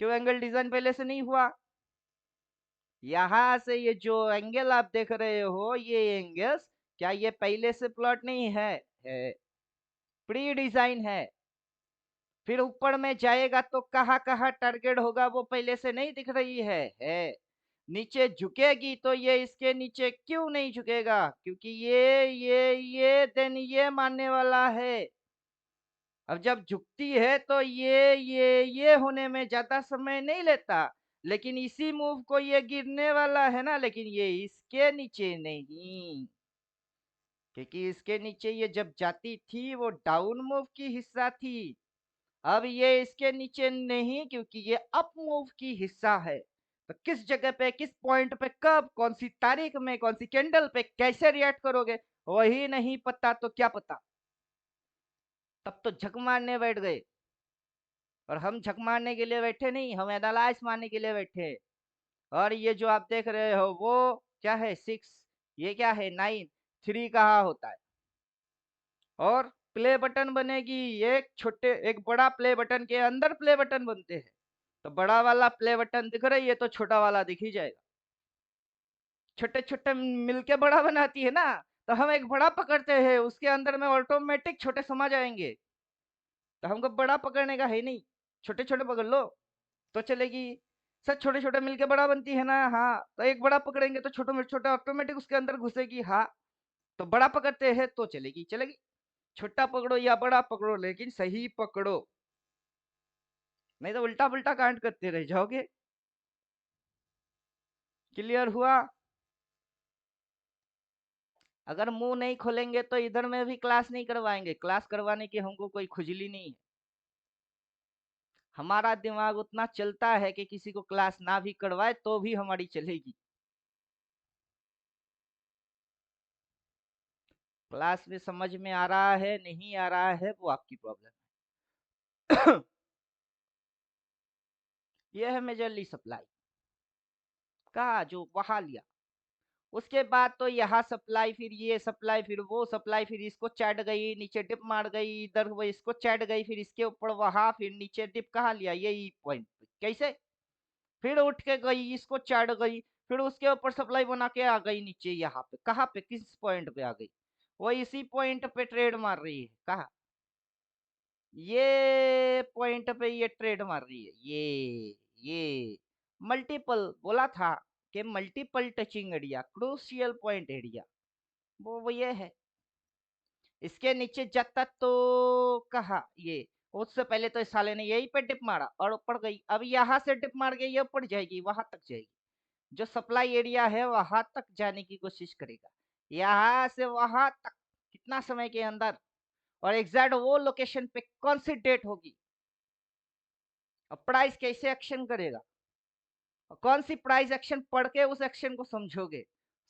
A: क्यों एंगल डिजाइन पहले से नहीं हुआ? यहां से ये जो एंगल आप देख रहे हो ये एंगल्स, क्या ये पहले से प्लॉट नहीं है प्री डिजाइन है। फिर ऊपर में जाएगा तो कहाँ कहाँ टारगेट होगा वो पहले से नहीं दिख रही है। नीचे झुकेगी तो ये इसके नीचे क्यों नहीं झुकेगा, क्योंकि ये देन ये मानने वाला है। अब जब झुकती है तो ये होने में ज्यादा समय नहीं लेता, लेकिन इसी मूव को ये गिरने वाला है ना, लेकिन ये इसके नीचे नहीं, क्योंकि इसके नीचे ये जब जाती थी वो डाउन मूव की हिस्सा थी। अब ये इसके नीचे नहीं, क्योंकि ये अप मूव की हिस्सा है। तो किस जगह पे किस पॉइंट पे कब कौन सी तारीख में कौन सी कैंडल पे कैसे रिएक्ट करोगे वही नहीं पता, तो क्या पता। तब तो झक मारने बैठ गए, और हम झक मारने के लिए बैठे नहीं, हम एनालाइज मारने के लिए बैठे। और ये जो आप देख रहे हो वो क्या है 6, ये क्या है 9, 3 कहाँ होता है। और प्ले बटन बनेगी, एक छोटे एक बड़ा प्ले बटन के अंदर प्ले बटन बनते हैं। तो बड़ा वाला प्ले बटन दिख रही है तो छोटा वाला दिख ही जाएगा। छोटे छोटे मिलके बड़ा बनाती है ना, तो हम एक बड़ा पकड़ते हैं उसके अंदर में ऑटोमेटिक छोटे समा जाएंगे। तो हमको बड़ा पकड़ने का है नहीं, छोटे छोटे पकड़ लो तो चलेगी। सर छोटे छोटे मिलके बड़ा बनती है ना, हाँ तो एक बड़ा पकड़ेंगे तो छोटे छोटे ऑटोमेटिक उसके अंदर घुसेगी, हाँ तो बड़ा पकड़ते हैं तो चलेगी चलेगी। छोटा पकड़ो या बड़ा पकड़ो लेकिन सही पकड़ो, नहीं तो उल्टा पुल्टा कांड करते रह जाओगे। क्लियर हुआ? अगर मुंह नहीं खोलेंगे तो इधर में भी क्लास नहीं करवाएंगे, क्लास करवाने की हमको कोई खुजली नहीं है। हमारा दिमाग उतना चलता है कि किसी को क्लास ना भी करवाए तो भी हमारी चलेगी। क्लास में समझ में आ रहा है नहीं आ रहा है वो आपकी प्रॉब्लम है। यह है मेजरली सप्लाई का जो बहा लिया, उसके बाद तो यहाँ सप्लाई, फिर ये सप्लाई, फिर वो सप्लाई, फिर इसको चढ़ गई नीचे डिप मार गई, इधर वो इसको चढ़ गई, फिर इसके ऊपर वहां, फिर नीचे डिप कहाँ लिया, यही पॉइंट कैसे, फिर उठ के गई इसको चढ़ गई, फिर उसके ऊपर सप्लाई बना के आ गई नीचे, यहाँ पे कहाँ पे, किस पॉइंट पे आ गई, वो इसी पॉइंट पे ट्रेड मार रही है। कहा, ये पॉइंट पे ये ट्रेड मार रही है। ये मल्टीपल बोला था कि multiple touching area, crucial point area, वो ये है। इसके नीचे जाता तो कहा ये, उससे पहले तो इस साले ने यही पे डिप मारा और ऊपर गई, अब यहाँ से डिप मार के ये ऊपर जाएगी, वहां तक जाएगी। जो सप्लाई एरिया है वहां तक जाने की कोशिश करेगा, यहाँ से वहां तक कितना समय के अंदर, और एग्जैक्ट वो लोकेशन पे कौन सी डेट होगी, और प्राइस कैसे एक्शन करेगा, और कौन सी प्राइस एक्शन पढ़ के उस एक्शन को समझोगे,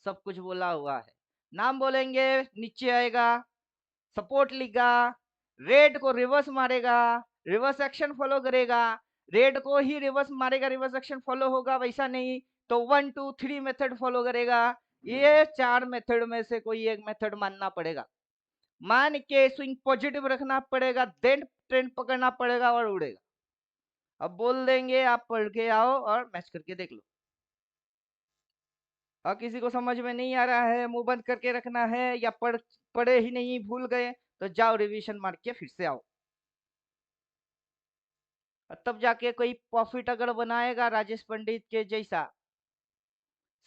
A: सब कुछ बोला हुआ है। नाम बोलेंगे नीचे आएगा, सपोर्ट लिखा, रेड को रिवर्स मारेगा, रिवर्स एक्शन फॉलो करेगा, रेड को ही रिवर्स मारेगा, रिवर्स एक्शन फॉलो होगा, वैसा नहीं तो 1 2 3 मेथड फॉलो करेगा। ये 4 मेथड में से कोई एक मेथड मानना पड़ेगा, मान के स्विंग पॉजिटिव रखना पड़ेगा, देन ट्रेंड पकड़ना पड़ेगा और उड़ेगा। अब बोल देंगे आप पढ़ के आओ और मैच करके देख लो। और किसी को समझ में नहीं आ रहा है, मुंह बंद करके रखना है, या पढ़े ही नहीं, भूल गए, तो जाओ रिवीजन मार के फिर से आओ, तब जाके कोई प्रॉफिट अगर बनाएगा राजेश पंडित के जैसा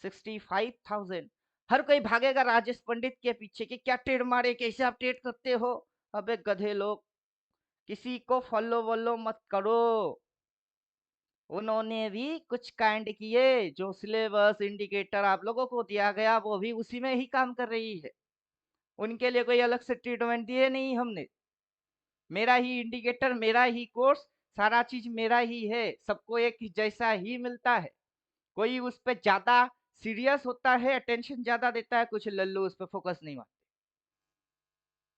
A: 65,000। हर कोई भागेगा राजेश पंडित के पीछे कि क्या ट्रेड मारे, कैसे आप ट्रेड करते हो। अबे गधे लोग, किसी को फॉलो वॉलो मत करो, उन्होंने भी कुछ काइंड किए, जो सिलेबस इंडिकेटर आप लोगों को दिया गया वो भी उसी में ही काम कर रही है, उनके लिए कोई अलग से ट्रीटमेंट दिए नहीं हमने। मेरा ही इंडिकेटर, मेरा ही कोर्स, सारा चीज मेरा ही है, सबको एक जैसा ही मिलता है। कोई उस पर ज्यादा सीरियस होता है, अटेंशन ज्यादा देता है, कुछ लल्लू उस पर फोकस नहीं मारते।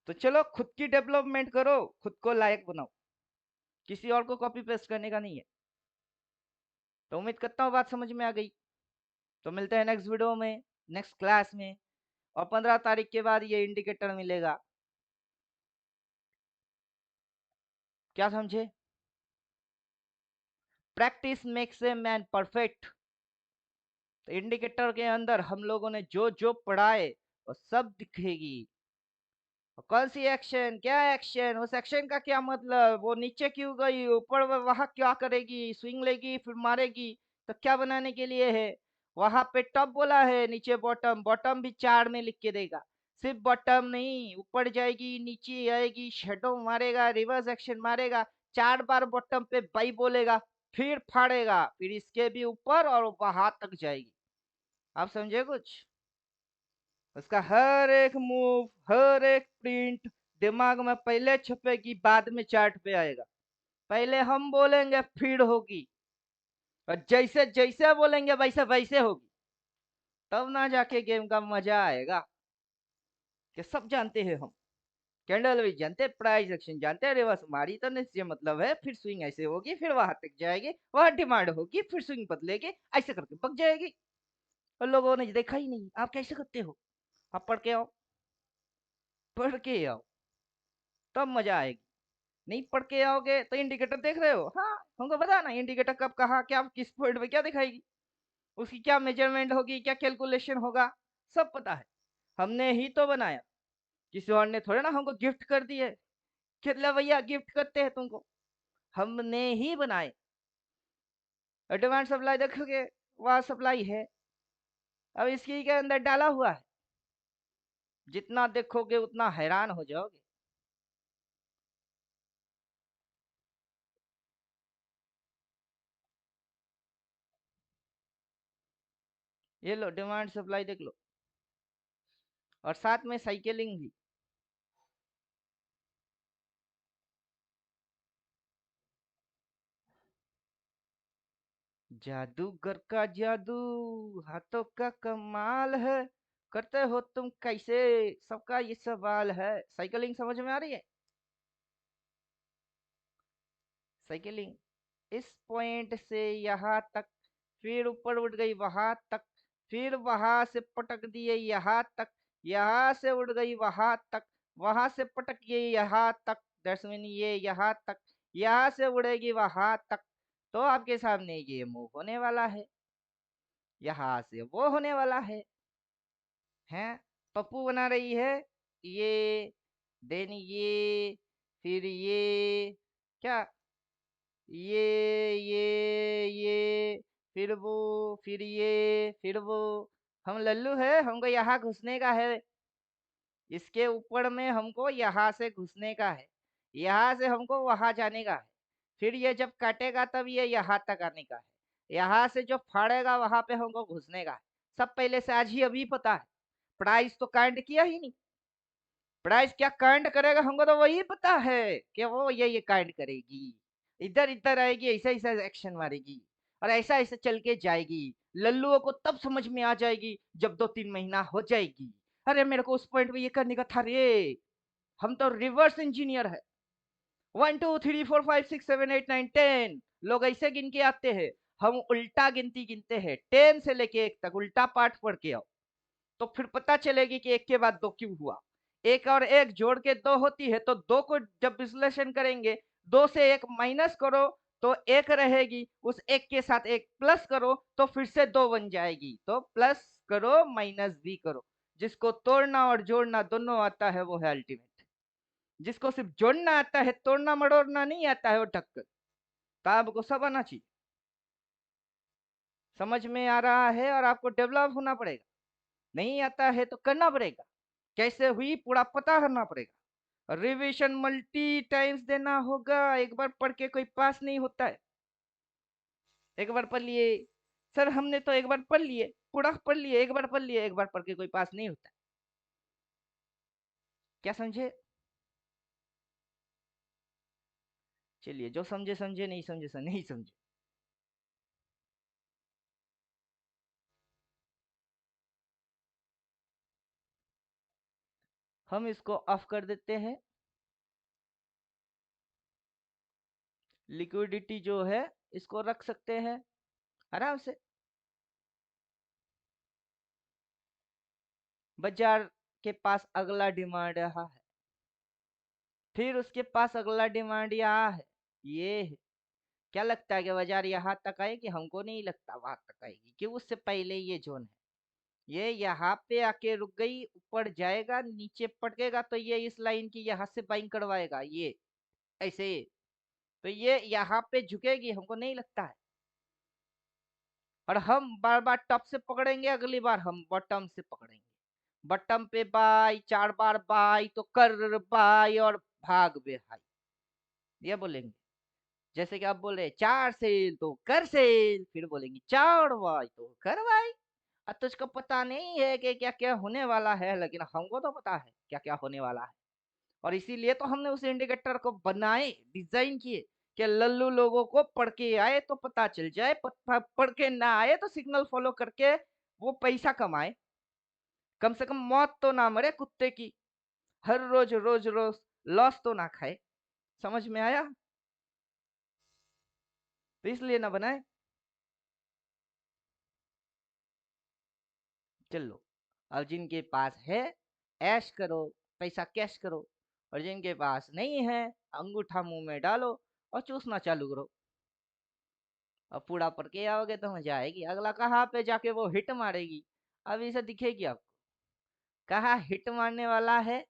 A: तो चलो खुद की डेवलपमेंट करो, खुद को लायक बनाओ, किसी और को कॉपी पेस्ट करने का नहीं है। तो उम्मीद करता हूँ बात समझ में आ गई। तो मिलते हैं नेक्स्ट वीडियो में, नेक्स्ट क्लास में, और 15 तारीख के बाद ये इंडिकेटर मिलेगा। क्या समझे? Practice makes a man perfect. तो इंडिकेटर के अंदर हम लोगों ने जो जो पढ़ाए वो सब दिखेगी। कौन सी एक्शन, क्या एक्शन, उस एक्शन का क्या मतलब, वो नीचे क्यों गई, ऊपर वहां क्या करेगी, स्विंग लेगी फिर मारेगी, तो क्या बनाने के लिए है। वहां पे टॉप बोला है, नीचे बॉटम, बॉटम भी 4 में लिख के देगा, सिर्फ बॉटम नहीं, ऊपर जाएगी नीचे आएगी, शेडो मारेगा, रिवर्स एक्शन मारेगा, 4 बार बॉटम पे बाई बोलेगा, फिर फाड़ेगा, फिर इसके भी ऊपर और वहां तक जाएगी। आप समझे कुछ? उसका हर एक मूव, हर एक प्रिंट दिमाग में पहले छपेगी, बाद में चार्ट पे आएगा। पहले हम बोलेंगे फिर होगी, और जैसे जैसे बोलेंगे वैसे वैसे होगी, तब ना जाके गेम का मजा आएगा। कि सब जानते हैं हम, कैंडल भी जानते, प्राइस एक्शन जानते, रिवर्स मारी तो निश्चय मतलब है, फिर स्विंग ऐसे होगी, फिर वहां तक जाएगी, वहां डिमांड होगी, फिर स्विंग बदलेगी, ऐसे करके पक जाएगी। और लोगों ने देखा ही नहीं, आप कैसे करते हो, आप पढ़ के आओ, पढ़ के आओ, तब मजा आएगी। नहीं पढ़ के आओगे तो इंडिकेटर देख रहे हो, हाँ हमको पता ना इंडिकेटर कब कहा क्या किस पॉइंट पे क्या दिखाएगी, उसकी क्या मेजरमेंट होगी, क्या कैलकुलेशन होगा, सब पता है। हमने ही तो बनाया, किसी और ने थोड़े ना हमको गिफ्ट कर दिए, कितला भैया गिफ्ट करते हैं तुमको, हमने ही बनाए। डिमांड सप्लाई देखोगे, वहां सप्लाई है, अब इसकी के अंदर डाला हुआ है, जितना देखोगे उतना हैरान हो जाओगे। ये लो डिमांड सप्लाई देख लो, और साथ में साइकिलिंग भी। जादूगर का जादू, हाथों का कमाल है, करते हो तुम कैसे, सबका ये सवाल है। साइकिलिंग समझ में आ रही है? साइकिलिंग इस पॉइंट से यहाँ तक, फिर ऊपर उठ गई वहां तक, फिर वहां से पटक दिए यहाँ तक, यहाँ से उड़ गई वहां तक, वहां से पटक गई यहाँ तक, दैट्स मीन ये यहाँ तक, यहाँ से उड़ेगी वहां तक। तो आपके सामने ये मूव होने वाला है, यहाँ से वो होने वाला है। पप्पू बना रही है ये, देन ये, फिर ये, क्या, ये, फिर वो, फिर ये, फिर वो। हम लल्लू है, हमको यहाँ घुसने का है। इसके ऊपर में हमको यहाँ से घुसने का है, यहाँ से हमको वहां जाने का है। फिर ये जब काटेगा तब ये यहाँ तक आने का है, यहाँ से जो फाड़ेगा वहां पे हमको घुसने का है। सब पहले से आज ही अभी पता है। प्राइस तो कांड किया ही नहीं। प्राइस क्या कांड करेगा हमको तो वही पता है कि वो ये कांड करेगी, इधर इधर आएगी, ऐसा ऐसा एक्शन मारेगी और ऐसा ऐसा चल के जाएगी। लल्लुओं को तब समझ में आ जाएगी जब 2-3 महीना हो जाएगी। अरे मेरे को उस पॉइंट पे ये करने का था रे। हम तो रिवर्स इंजीनियर है। 1 2 3 4 5 6 7 8 9 10 लोग ऐसे गिन के आते हैं। हम उल्टा गिनती गिनते हैं, 10 से लेके 1 तक उल्टा पाठ पढ़ के आओ, तो फिर पता चलेगी कि एक के बाद दो क्यों हुआ। एक और एक जोड़ के दो होती है, तो दो को जब विश्लेषण करेंगे, दो से एक माइनस करो तो एक रहेगी, उस एक के साथ एक प्लस करो तो फिर से दो बन जाएगी। तो प्लस करो माइनस भी करो। जिसको तोड़ना और जोड़ना दोनों आता है वो है अल्टीमेट। जिसको सिर्फ जोड़ना आता है, तोड़ना मड़ोड़ना नहीं आता है, वो टक्कर। तो आपको सब आना चाहिए। समझ में आ रहा है? और आपको डेवलप होना पड़ेगा। नहीं आता है तो करना पड़ेगा। कैसे हुई पूरा पता करना पड़ेगा। रिवीजन मल्टी टाइम्स देना होगा। एक बार पढ़ के कोई पास नहीं होता है। एक बार पढ़ लिए सर, हमने तो एक बार पढ़ लिए, पूरा पढ़ लिए, एक बार पढ़ लिए, एक बार पढ़ के कोई पास नहीं होता। क्या समझे? चलिए, जो समझे समझे, नहीं समझे सर नहीं समझे। हम इसको ऑफ कर देते हैं। लिक्विडिटी जो है इसको रख सकते हैं आराम से। बाजार के पास अगला डिमांड यहाँ है, फिर उसके पास अगला डिमांड यहाँ है, ये है। क्या लगता है कि बाजार यहाँ तक आएगी? हमको नहीं लगता वहां तक आएगी, क्यों? उससे पहले ये जोन है, ये यहाँ पे आके रुक गई, ऊपर जाएगा, नीचे पटकेगा तो ये इस लाइन की यहाँ से बाइंग करवाएगा, ये ऐसे। तो ये यहाँ पे झुकेगी, हमको नहीं लगता है। और हम बार बार टॉप से पकड़ेंगे, अगली बार हम बॉटम से पकड़ेंगे। बॉटम पे बाई, 4 बार बाई तो कर बाई और भाग बे भाई, ये बोलेंगे। जैसे कि आप बोल रहे 4 सेल तो कर सेल, फिर बोलेंगे 4 बाई तो कर बाई। अब तुझको पता नहीं है कि क्या क्या होने वाला है, लेकिन हमको तो पता है क्या क्या होने वाला है। और इसीलिए तो हमने उस इंडिकेटर को बनाए, डिजाइन किए कि लल्लू लोगों को पढ़ के आए तो पता चल जाए, पढ़ के ना आए तो सिग्नल फॉलो करके वो पैसा कमाए। कम से कम मौत तो ना मरे कुत्ते की, हर रोज रोज रोज लॉस तो ना खाए। समझ में आया? तो इसलिए ना बनाए। चलो, अब जिनके पास है ऐश करो, पैसा कैश करो। और जिनके पास नहीं है, अंगूठा मुंह में डालो और चूसना चालू करो। अब पूरा पढ़ के आओगे तो मजा आएगी। अगला कहाँ पे जाके वो हिट मारेगी, अब इसे दिखेगी आपको कहाँ हिट मारने वाला है।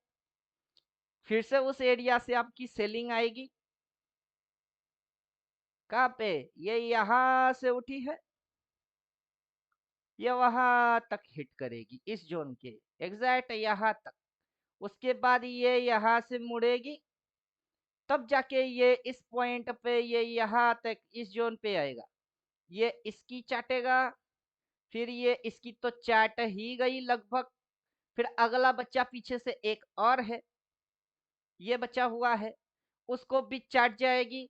A: फिर से उस एरिया से आपकी सेलिंग आएगी। कहाँ पे? ये यहाँ से उठी है, ये वहां तक हिट करेगी, इस जोन के एग्जैक्ट यहाँ तक। उसके बाद ये यहाँ से मुड़ेगी, तब जाके ये इस पॉइंट पे, ये यहाँ तक इस जोन पे आएगा। ये इसकी चाटेगा, फिर ये इसकी तो चाट ही गई लगभग। फिर अगला बच्चा पीछे से एक और है, ये बचा हुआ है, उसको भी चाट जाएगी।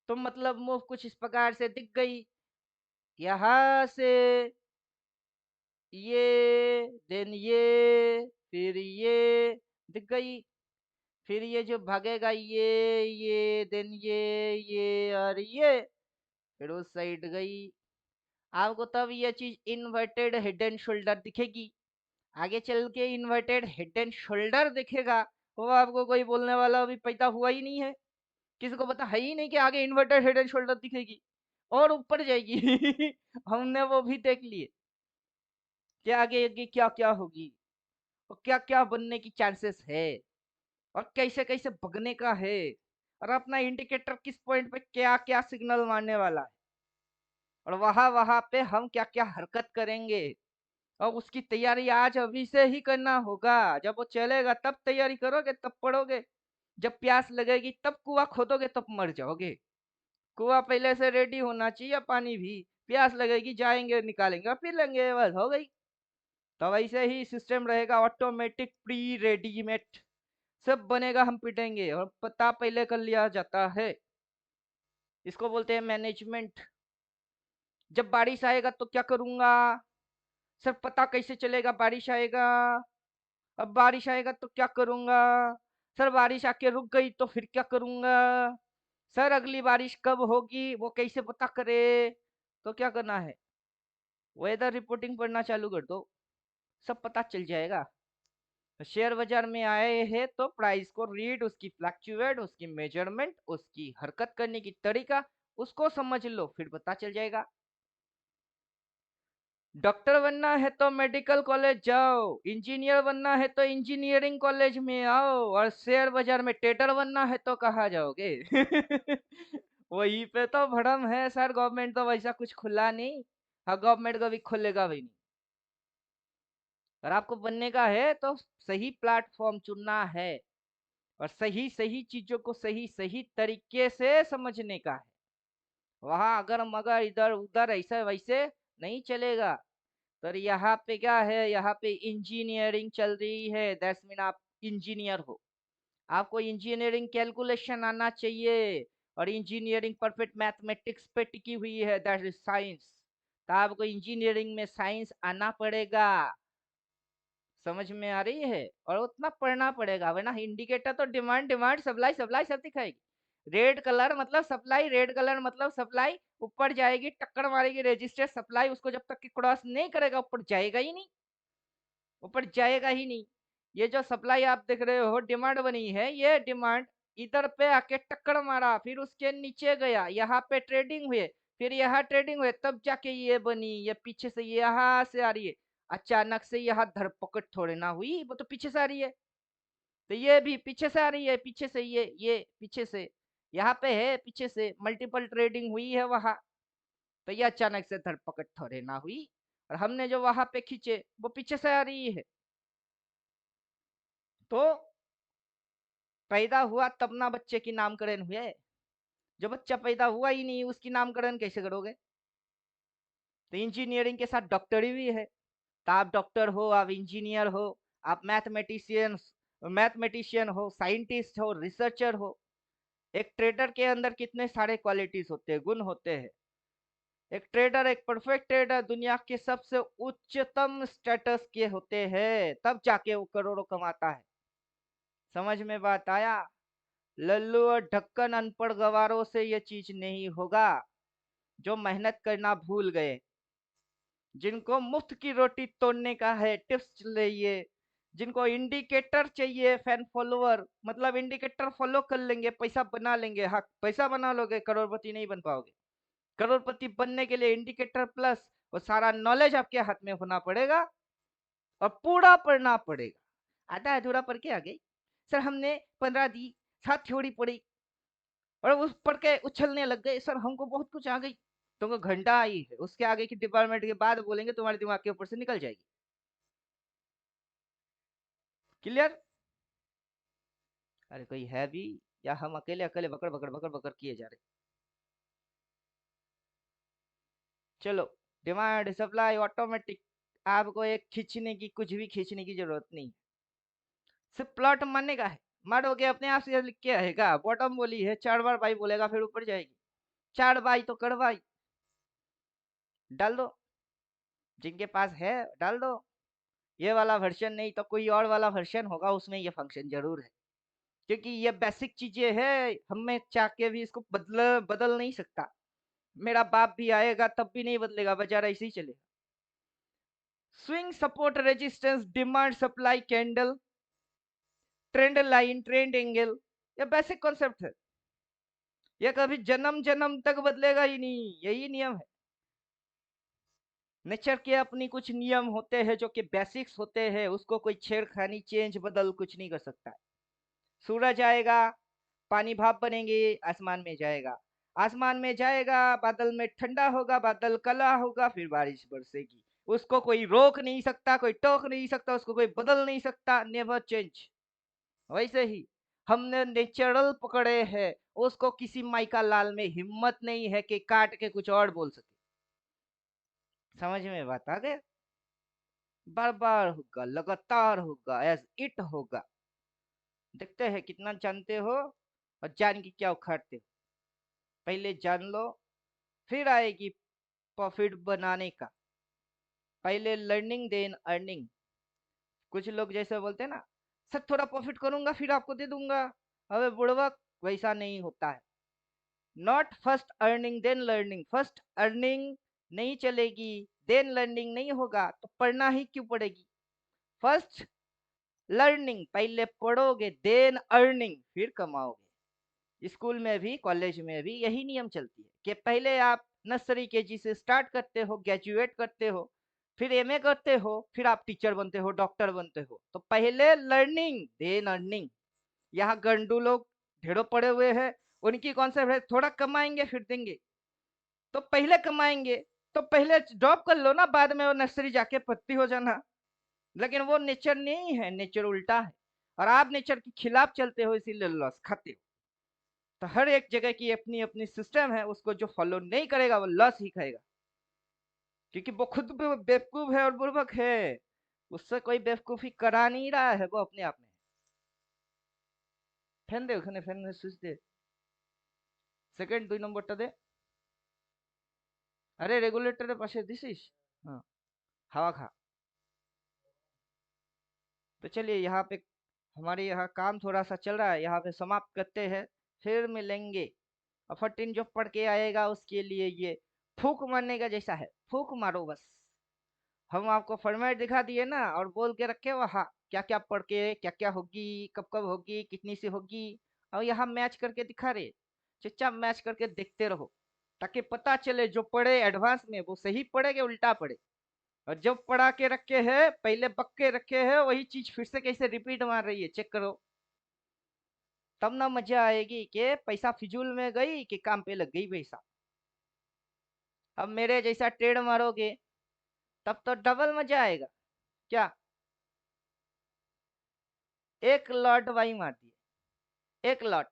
A: तो मतलब मूव कुछ इस प्रकार से दिख गई, यहाँ से ये, देन ये, फिर ये दिख गई। फिर ये जो भागेगा, ये देन ये और ये, फिर उस साइड गई। आपको तब ये चीज इन्वर्टेड हेड एंड शोल्डर दिखेगी। आगे चल के इन्वर्टेड हेड एंड शोल्डर दिखेगा, वो आपको कोई बोलने वाला अभी पैदा हुआ ही नहीं है। किसी को पता है ही नहीं कि आगे इन्वर्टेड हेड एंड शोल्डर दिखेगी। और ऊपर जाएगी। हमने वो भी देख लिए कि आगे आगे क्या क्या होगी और क्या क्या बनने की चांसेस है और कैसे कैसे भगने का है और अपना इंडिकेटर किस पॉइंट पे क्या क्या सिग्नल मारने वाला है और वहां वहां पे हम क्या क्या हरकत करेंगे और उसकी तैयारी आज अभी से ही करना होगा। जब वो चलेगा तब तैयारी करोगे तब पढ़ोगे। जब प्यास लगेगी तब कुआं खोदोगे तब मर जाओगे। कुआं पहले से रेडी होना चाहिए, पानी भी। प्यास लगेगी जाएंगे निकालेंगे पी लेंगे, बस हो गई। तो वैसे ही सिस्टम रहेगा, ऑटोमेटिक प्री रेडीमेड सब बनेगा, हम पिटेंगे और पता पहले कर लिया जाता है। इसको बोलते हैं मैनेजमेंट। जब बारिश आएगा तो क्या करूंगा, सर पता कैसे चलेगा बारिश आएगा। अब बारिश आएगा तो क्या करूंगा, सर बारिश आके रुक गई तो फिर क्या करूंगा, सर अगली बारिश कब होगी वो कैसे पता करे। तो क्या करना है, वेदर रिपोर्टिंग पढ़ना चालू कर दो, सब पता चल जाएगा। तो शेयर बाजार में आए हैं तो प्राइस को रीड, उसकी फ्लक्चुएट, उसकी मेजरमेंट, उसकी हरकत करने की तरीका, उसको समझ लो फिर पता चल जाएगा। डॉक्टर बनना है तो मेडिकल कॉलेज जाओ, इंजीनियर बनना है तो इंजीनियरिंग कॉलेज में आओ, और शेयर बाजार में ट्रेडर बनना है तो कहाँ जाओगे। वहीं पे तो भड़म है सर, गवर्नमेंट तो वैसा कुछ खुला नहीं। हाँ गवर्नमेंट कभी खुलेगा भी नहीं। और आपको बनने का है तो सही प्लेटफॉर्म चुनना है और सही सही चीजों को सही सही तरीके से समझने का है। वहां अगर मगर इधर उधर ऐसा वैसे नहीं चलेगा। पर यहाँ पे क्या है, यहाँ पे इंजीनियरिंग चल रही है, दैट्स मीन आप इंजीनियर हो। आपको इंजीनियरिंग कैलकुलेशन आना चाहिए और इंजीनियरिंग परफेक्ट मैथमेटिक्स पे टिकी हुई है, दैट इज साइंस। तो आपको इंजीनियरिंग में साइंस आना पड़ेगा। समझ में आ रही है, और उतना पढ़ना पड़ेगा, वरना इंडिकेटर तो डिमांड डिमांड सप्लाई सप्लाई सब दिखाएगी। रेड कलर मतलब सप्लाई, रेड कलर मतलब सप्लाई। ऊपर जाएगी टक्कर मारेगी रजिस्टर सप्लाई, उसको जब तक कि क्रॉस नहीं करेगा ऊपर जाएगा ही नहीं, ऊपर जाएगा ही नहीं। ये जो सप्लाई आप देख रहे हो डिमांड बनी है, ये डिमांड इधर पे आके टक्कर मारा, फिर उसके नीचे गया, यहाँ पे ट्रेडिंग हुए, फिर यहाँ ट्रेडिंग हुए, तब जाके ये बनी। ये पीछे से यहाँ से आ रही है, अचानक से यहाँ धरपकड़ थोड़े ना हुई, वो तो पीछे से आ रही है। तो ये भी पीछे से आ रही है, पीछे से ये पीछे से यहाँ पे है, पीछे से मल्टीपल ट्रेडिंग हुई है वहां। तो ये अचानक से धरपकड़ थोड़े ना हुई, और हमने जो वहां पे खींचे वो पीछे से आ रही है। तो पैदा हुआ तब ना बच्चे की नामकरण हुए, जो बच्चा पैदा हुआ ही नहीं उसकी नामकरण कैसे करोगे। तो इंजीनियरिंग के साथ डॉक्टरी भी है। तो आप डॉक्टर हो, आप इंजीनियर हो, आप मैथमेटिशियन हो, साइंटिस्ट हो, रिसर्चर हो। एक ट्रेडर के अंदर कितने सारे क्वालिटीज होते हैं, गुण होते हैं। एक ट्रेडर, एक परफेक्ट ट्रेडर दुनिया के सबसे उच्चतम स्टेटस के होते हैं, तब जाके वो करोड़ों कमाता है। समझ में बात आया। लल्लू और ढक्कन अनपढ़ गवारों से ये चीज नहीं होगा, जो मेहनत करना भूल गए, जिनको मुफ्त की रोटी तोड़ने का है टिप्स चाहिए, जिनको इंडिकेटर चाहिए फैन फॉलोअर, मतलब इंडिकेटर फॉलो कर लेंगे पैसा बना लेंगे। हाँ पैसा बना लोगे, करोड़पति नहीं बन पाओगे। करोड़पति बनने के लिए इंडिकेटर प्लस वो सारा नॉलेज आपके हाथ में होना पड़ेगा और पूरा पढ़ना पड़ेगा। आधा अधूरा पढ़ के आ गई सर, हमने 15 दी, 7 थ्योरी पढ़ी और उस पढ़ के उछलने लग गए सर, हमको बहुत कुछ आ गई। तुमको घंटा आई है, उसके आगे की डिपार्टमेंट के बाद बोलेंगे तुम्हारे दिमाग के ऊपर से निकल जाएगी। क्लियर। अरे कोई है भी, या हम अकेले अकेले बकड़ बकड़ बकड़ बकड़ किए जा रहे। चलो, डिमांड सप्लाई ऑटोमेटिक। आपको एक खींचने की, कुछ भी खींचने की जरूरत नहीं, सिर्फ प्लॉट मानने का है। मारोगे अपने आप से लिख के आएगा, बॉटम बोली है 4 बार बाई बोलेगा फिर ऊपर जाएगी। 4 बाई तो कर बाई, डाल दो, जिनके पास है डाल दो। ये वाला वर्जन नहीं तो कोई और वाला वर्जन होगा, उसमें ये फंक्शन जरूर है। क्योंकि ये बेसिक चीजें है, हमें चाह के भी इसको बदल नहीं सकता। मेरा बाप भी आएगा तब भी नहीं बदलेगा, बाजार ऐसे ही चलेगा। Swing support resistance demand supply candle, trend line trend angle, ये बेसिक कॉन्सेप्ट है। ये कभी जन्म जन्म तक बदलेगा ही नहीं, यही नियम है। नेचर के अपनी कुछ नियम होते हैं जो कि बेसिक्स होते हैं, उसको कोई छेड़खानी चेंज बदल कुछ नहीं कर सकता। सूरज आएगा, पानी भाप बनेंगे, आसमान में जाएगा, आसमान में जाएगा, बादल में ठंडा होगा, बादल काला होगा, फिर बारिश बरसेगी। उसको कोई रोक नहीं सकता, कोई टोक नहीं सकता, उसको कोई बदल नहीं सकता। Never change. वैसे ही हमने नेचुरल पकड़े हैं, उसको किसी माइका लाल में हिम्मत नहीं है कि काट के कुछ और बोल सके। समझ में बात आ गया? बार बार होगा, लगातार होगा, एज इट होगा। देखते हैं कितना जानते हो और जान के क्या उखाड़ते हो। पहले जान लो, फिर आएगी प्रॉफिट बनाने का। पहले लर्निंग देन अर्निंग। कुछ लोग जैसे बोलते हैं ना, सर थोड़ा प्रॉफिट करूंगा फिर आपको दे दूंगा। अबे बुड़बक, वैसा नहीं होता है। Not first earning then learning. First earning नहीं चलेगी, देन लर्निंग नहीं होगा तो पढ़ना ही क्यों पड़ेगी? फर्स्ट लर्निंग, पहले पढ़ोगे, देन अर्निंग, फिर कमाओगे। स्कूल में भी कॉलेज में भी यही नियम चलती है कि पहले आप नर्सरी केजी से स्टार्ट करते हो, ग्रेजुएट करते हो, फिर एमए करते हो, फिर आप टीचर बनते हो, डॉक्टर बनते हो। तो पहले लर्निंग देन अर्निंग। यहाँ गंडू लोग ढेरों पड़े हुए हैं, उनकी कॉन्सेप्ट है थोड़ा कमाएंगे फिर देंगे। तो पहले कमाएंगे तो पहले जॉब कर लो ना, बाद में वो नर्सरी जाके पत्ती हो जाना। लेकिन वो नेचर नहीं है, नेचर उल्टा है। और आप नेचर के खिलाफ चलते हो, इसीलिए लॉस खाते हो। तो हर एक जगह की अपनी अपनी सिस्टम है, उसको जो फॉलो नहीं करेगा वो लॉस ही खाएगा। क्योंकि वो खुद भी बेवकूफ है और बुर्बक है, उससे कोई बेवकूफी करा नहीं रहा है, वो अपने आप में। फैन दे ओखाने, फैन में स्विच दे। सेकंड 2 नंबरটা दे। अरे রেগুলেটরের পাশে দিছিস? हाँ, हवा खा। तो चलिए यहाँ पे हमारे यहाँ काम थोड़ा सा चल रहा है, यहाँ पे समाप्त करते हैं। फिर मिलेंगे। और 14 जो पढ़ के आएगा उसके लिए ये फूक मारने का जैसा है, फूक मारो बस। हम आपको फॉर्मेट दिखा दिए ना, और बोल के रखे वहाँ क्या क्या पढ़ के क्या क्या होगी, कब कब होगी, कितनी सी होगी। और यहाँ मैच करके दिखा रहे। चुपचाप मैच करके देखते रहो, ताकि पता चले जो पढ़े एडवांस में वो सही पढ़े कि उल्टा पढ़े। और जब पढ़ा के रखे हैं, पहले पक के रखे हैं, वही चीज फिर से कैसे रिपीट मार रही है, चेक करो। तब ना मजा आएगी कि पैसा फिजूल में गई कि काम पे लग गई पैसा। अब मेरे जैसा टेढ़ मारोगे तब तो डबल मजा आएगा। क्या? एक लॉट बाई मार दिए, एक लॉट।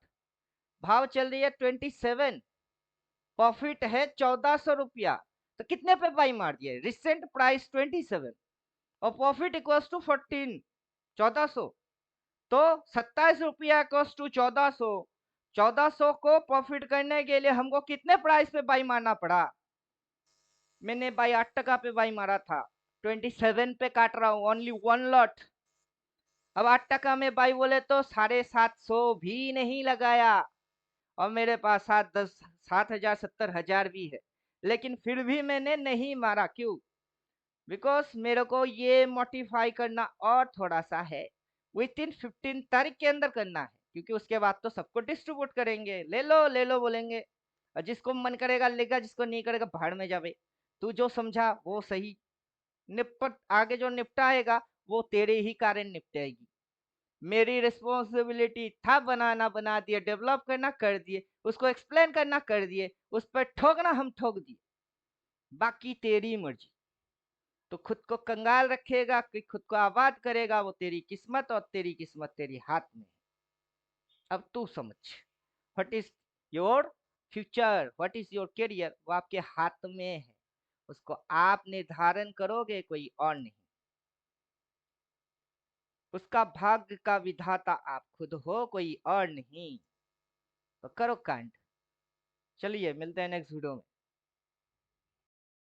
A: भाव चल रही है 27, प्रॉफिट है 1400 रुपया। तो कितने पे बाई मार दिए? रिसेंट प्राइस 27 और प्रॉफिट इक्वल्स टू 14, 1400। तो 27 रुपया इक्वल्स टू 1400। 1400 को प्रॉफिट करने के लिए हमको कितने प्राइस पे बाई मारना पड़ा? मैंने बाई 8 टका पे बाई मारा था, 27 पे काट रहा हूँ, ओनली 1 लॉट। अब 8 टका में बाई बोले तो 750 भी नहीं लगाया। और मेरे पास 7 10 7 हजार 70 हजार भी है, लेकिन फिर भी मैंने नहीं मारा। क्यों? बिकॉज मेरे को ये मॉडिफाई करना और थोड़ा सा है, विद इन 15 तारीख के अंदर करना है, क्योंकि उसके बाद तो सबको डिस्ट्रीब्यूट करेंगे, ले लो बोलेंगे। और जिसको मन करेगा लेगा, जिसको नहीं करेगा भाड़ में जावे। तू जो समझा वो सही। निपट आगे जो निपटाएगा वो तेरे ही कारण निपटेगी। मेरी रिस्पॉन्सिबिलिटी था बनाना, बना दिए, डेवलप करना कर दिए, उसको एक्सप्लेन करना कर दिए, उस पर ठोकना हम ठोक दिए। बाकी तेरी मर्जी। तो खुद को कंगाल रखेगा कि खुद को आबाद करेगा, वो तेरी किस्मत, और तेरी किस्मत तेरी हाथ में है। अब तू समझ, what is your future, what is your career, वो आपके हाथ में है। उसको आप निर्धारण करोगे, कोई और नहीं। उसका भाग्य का विधाता आप खुद हो, कोई और नहीं। तो करो कांड। चलिए मिलते हैं नेक्स्ट वीडियो में।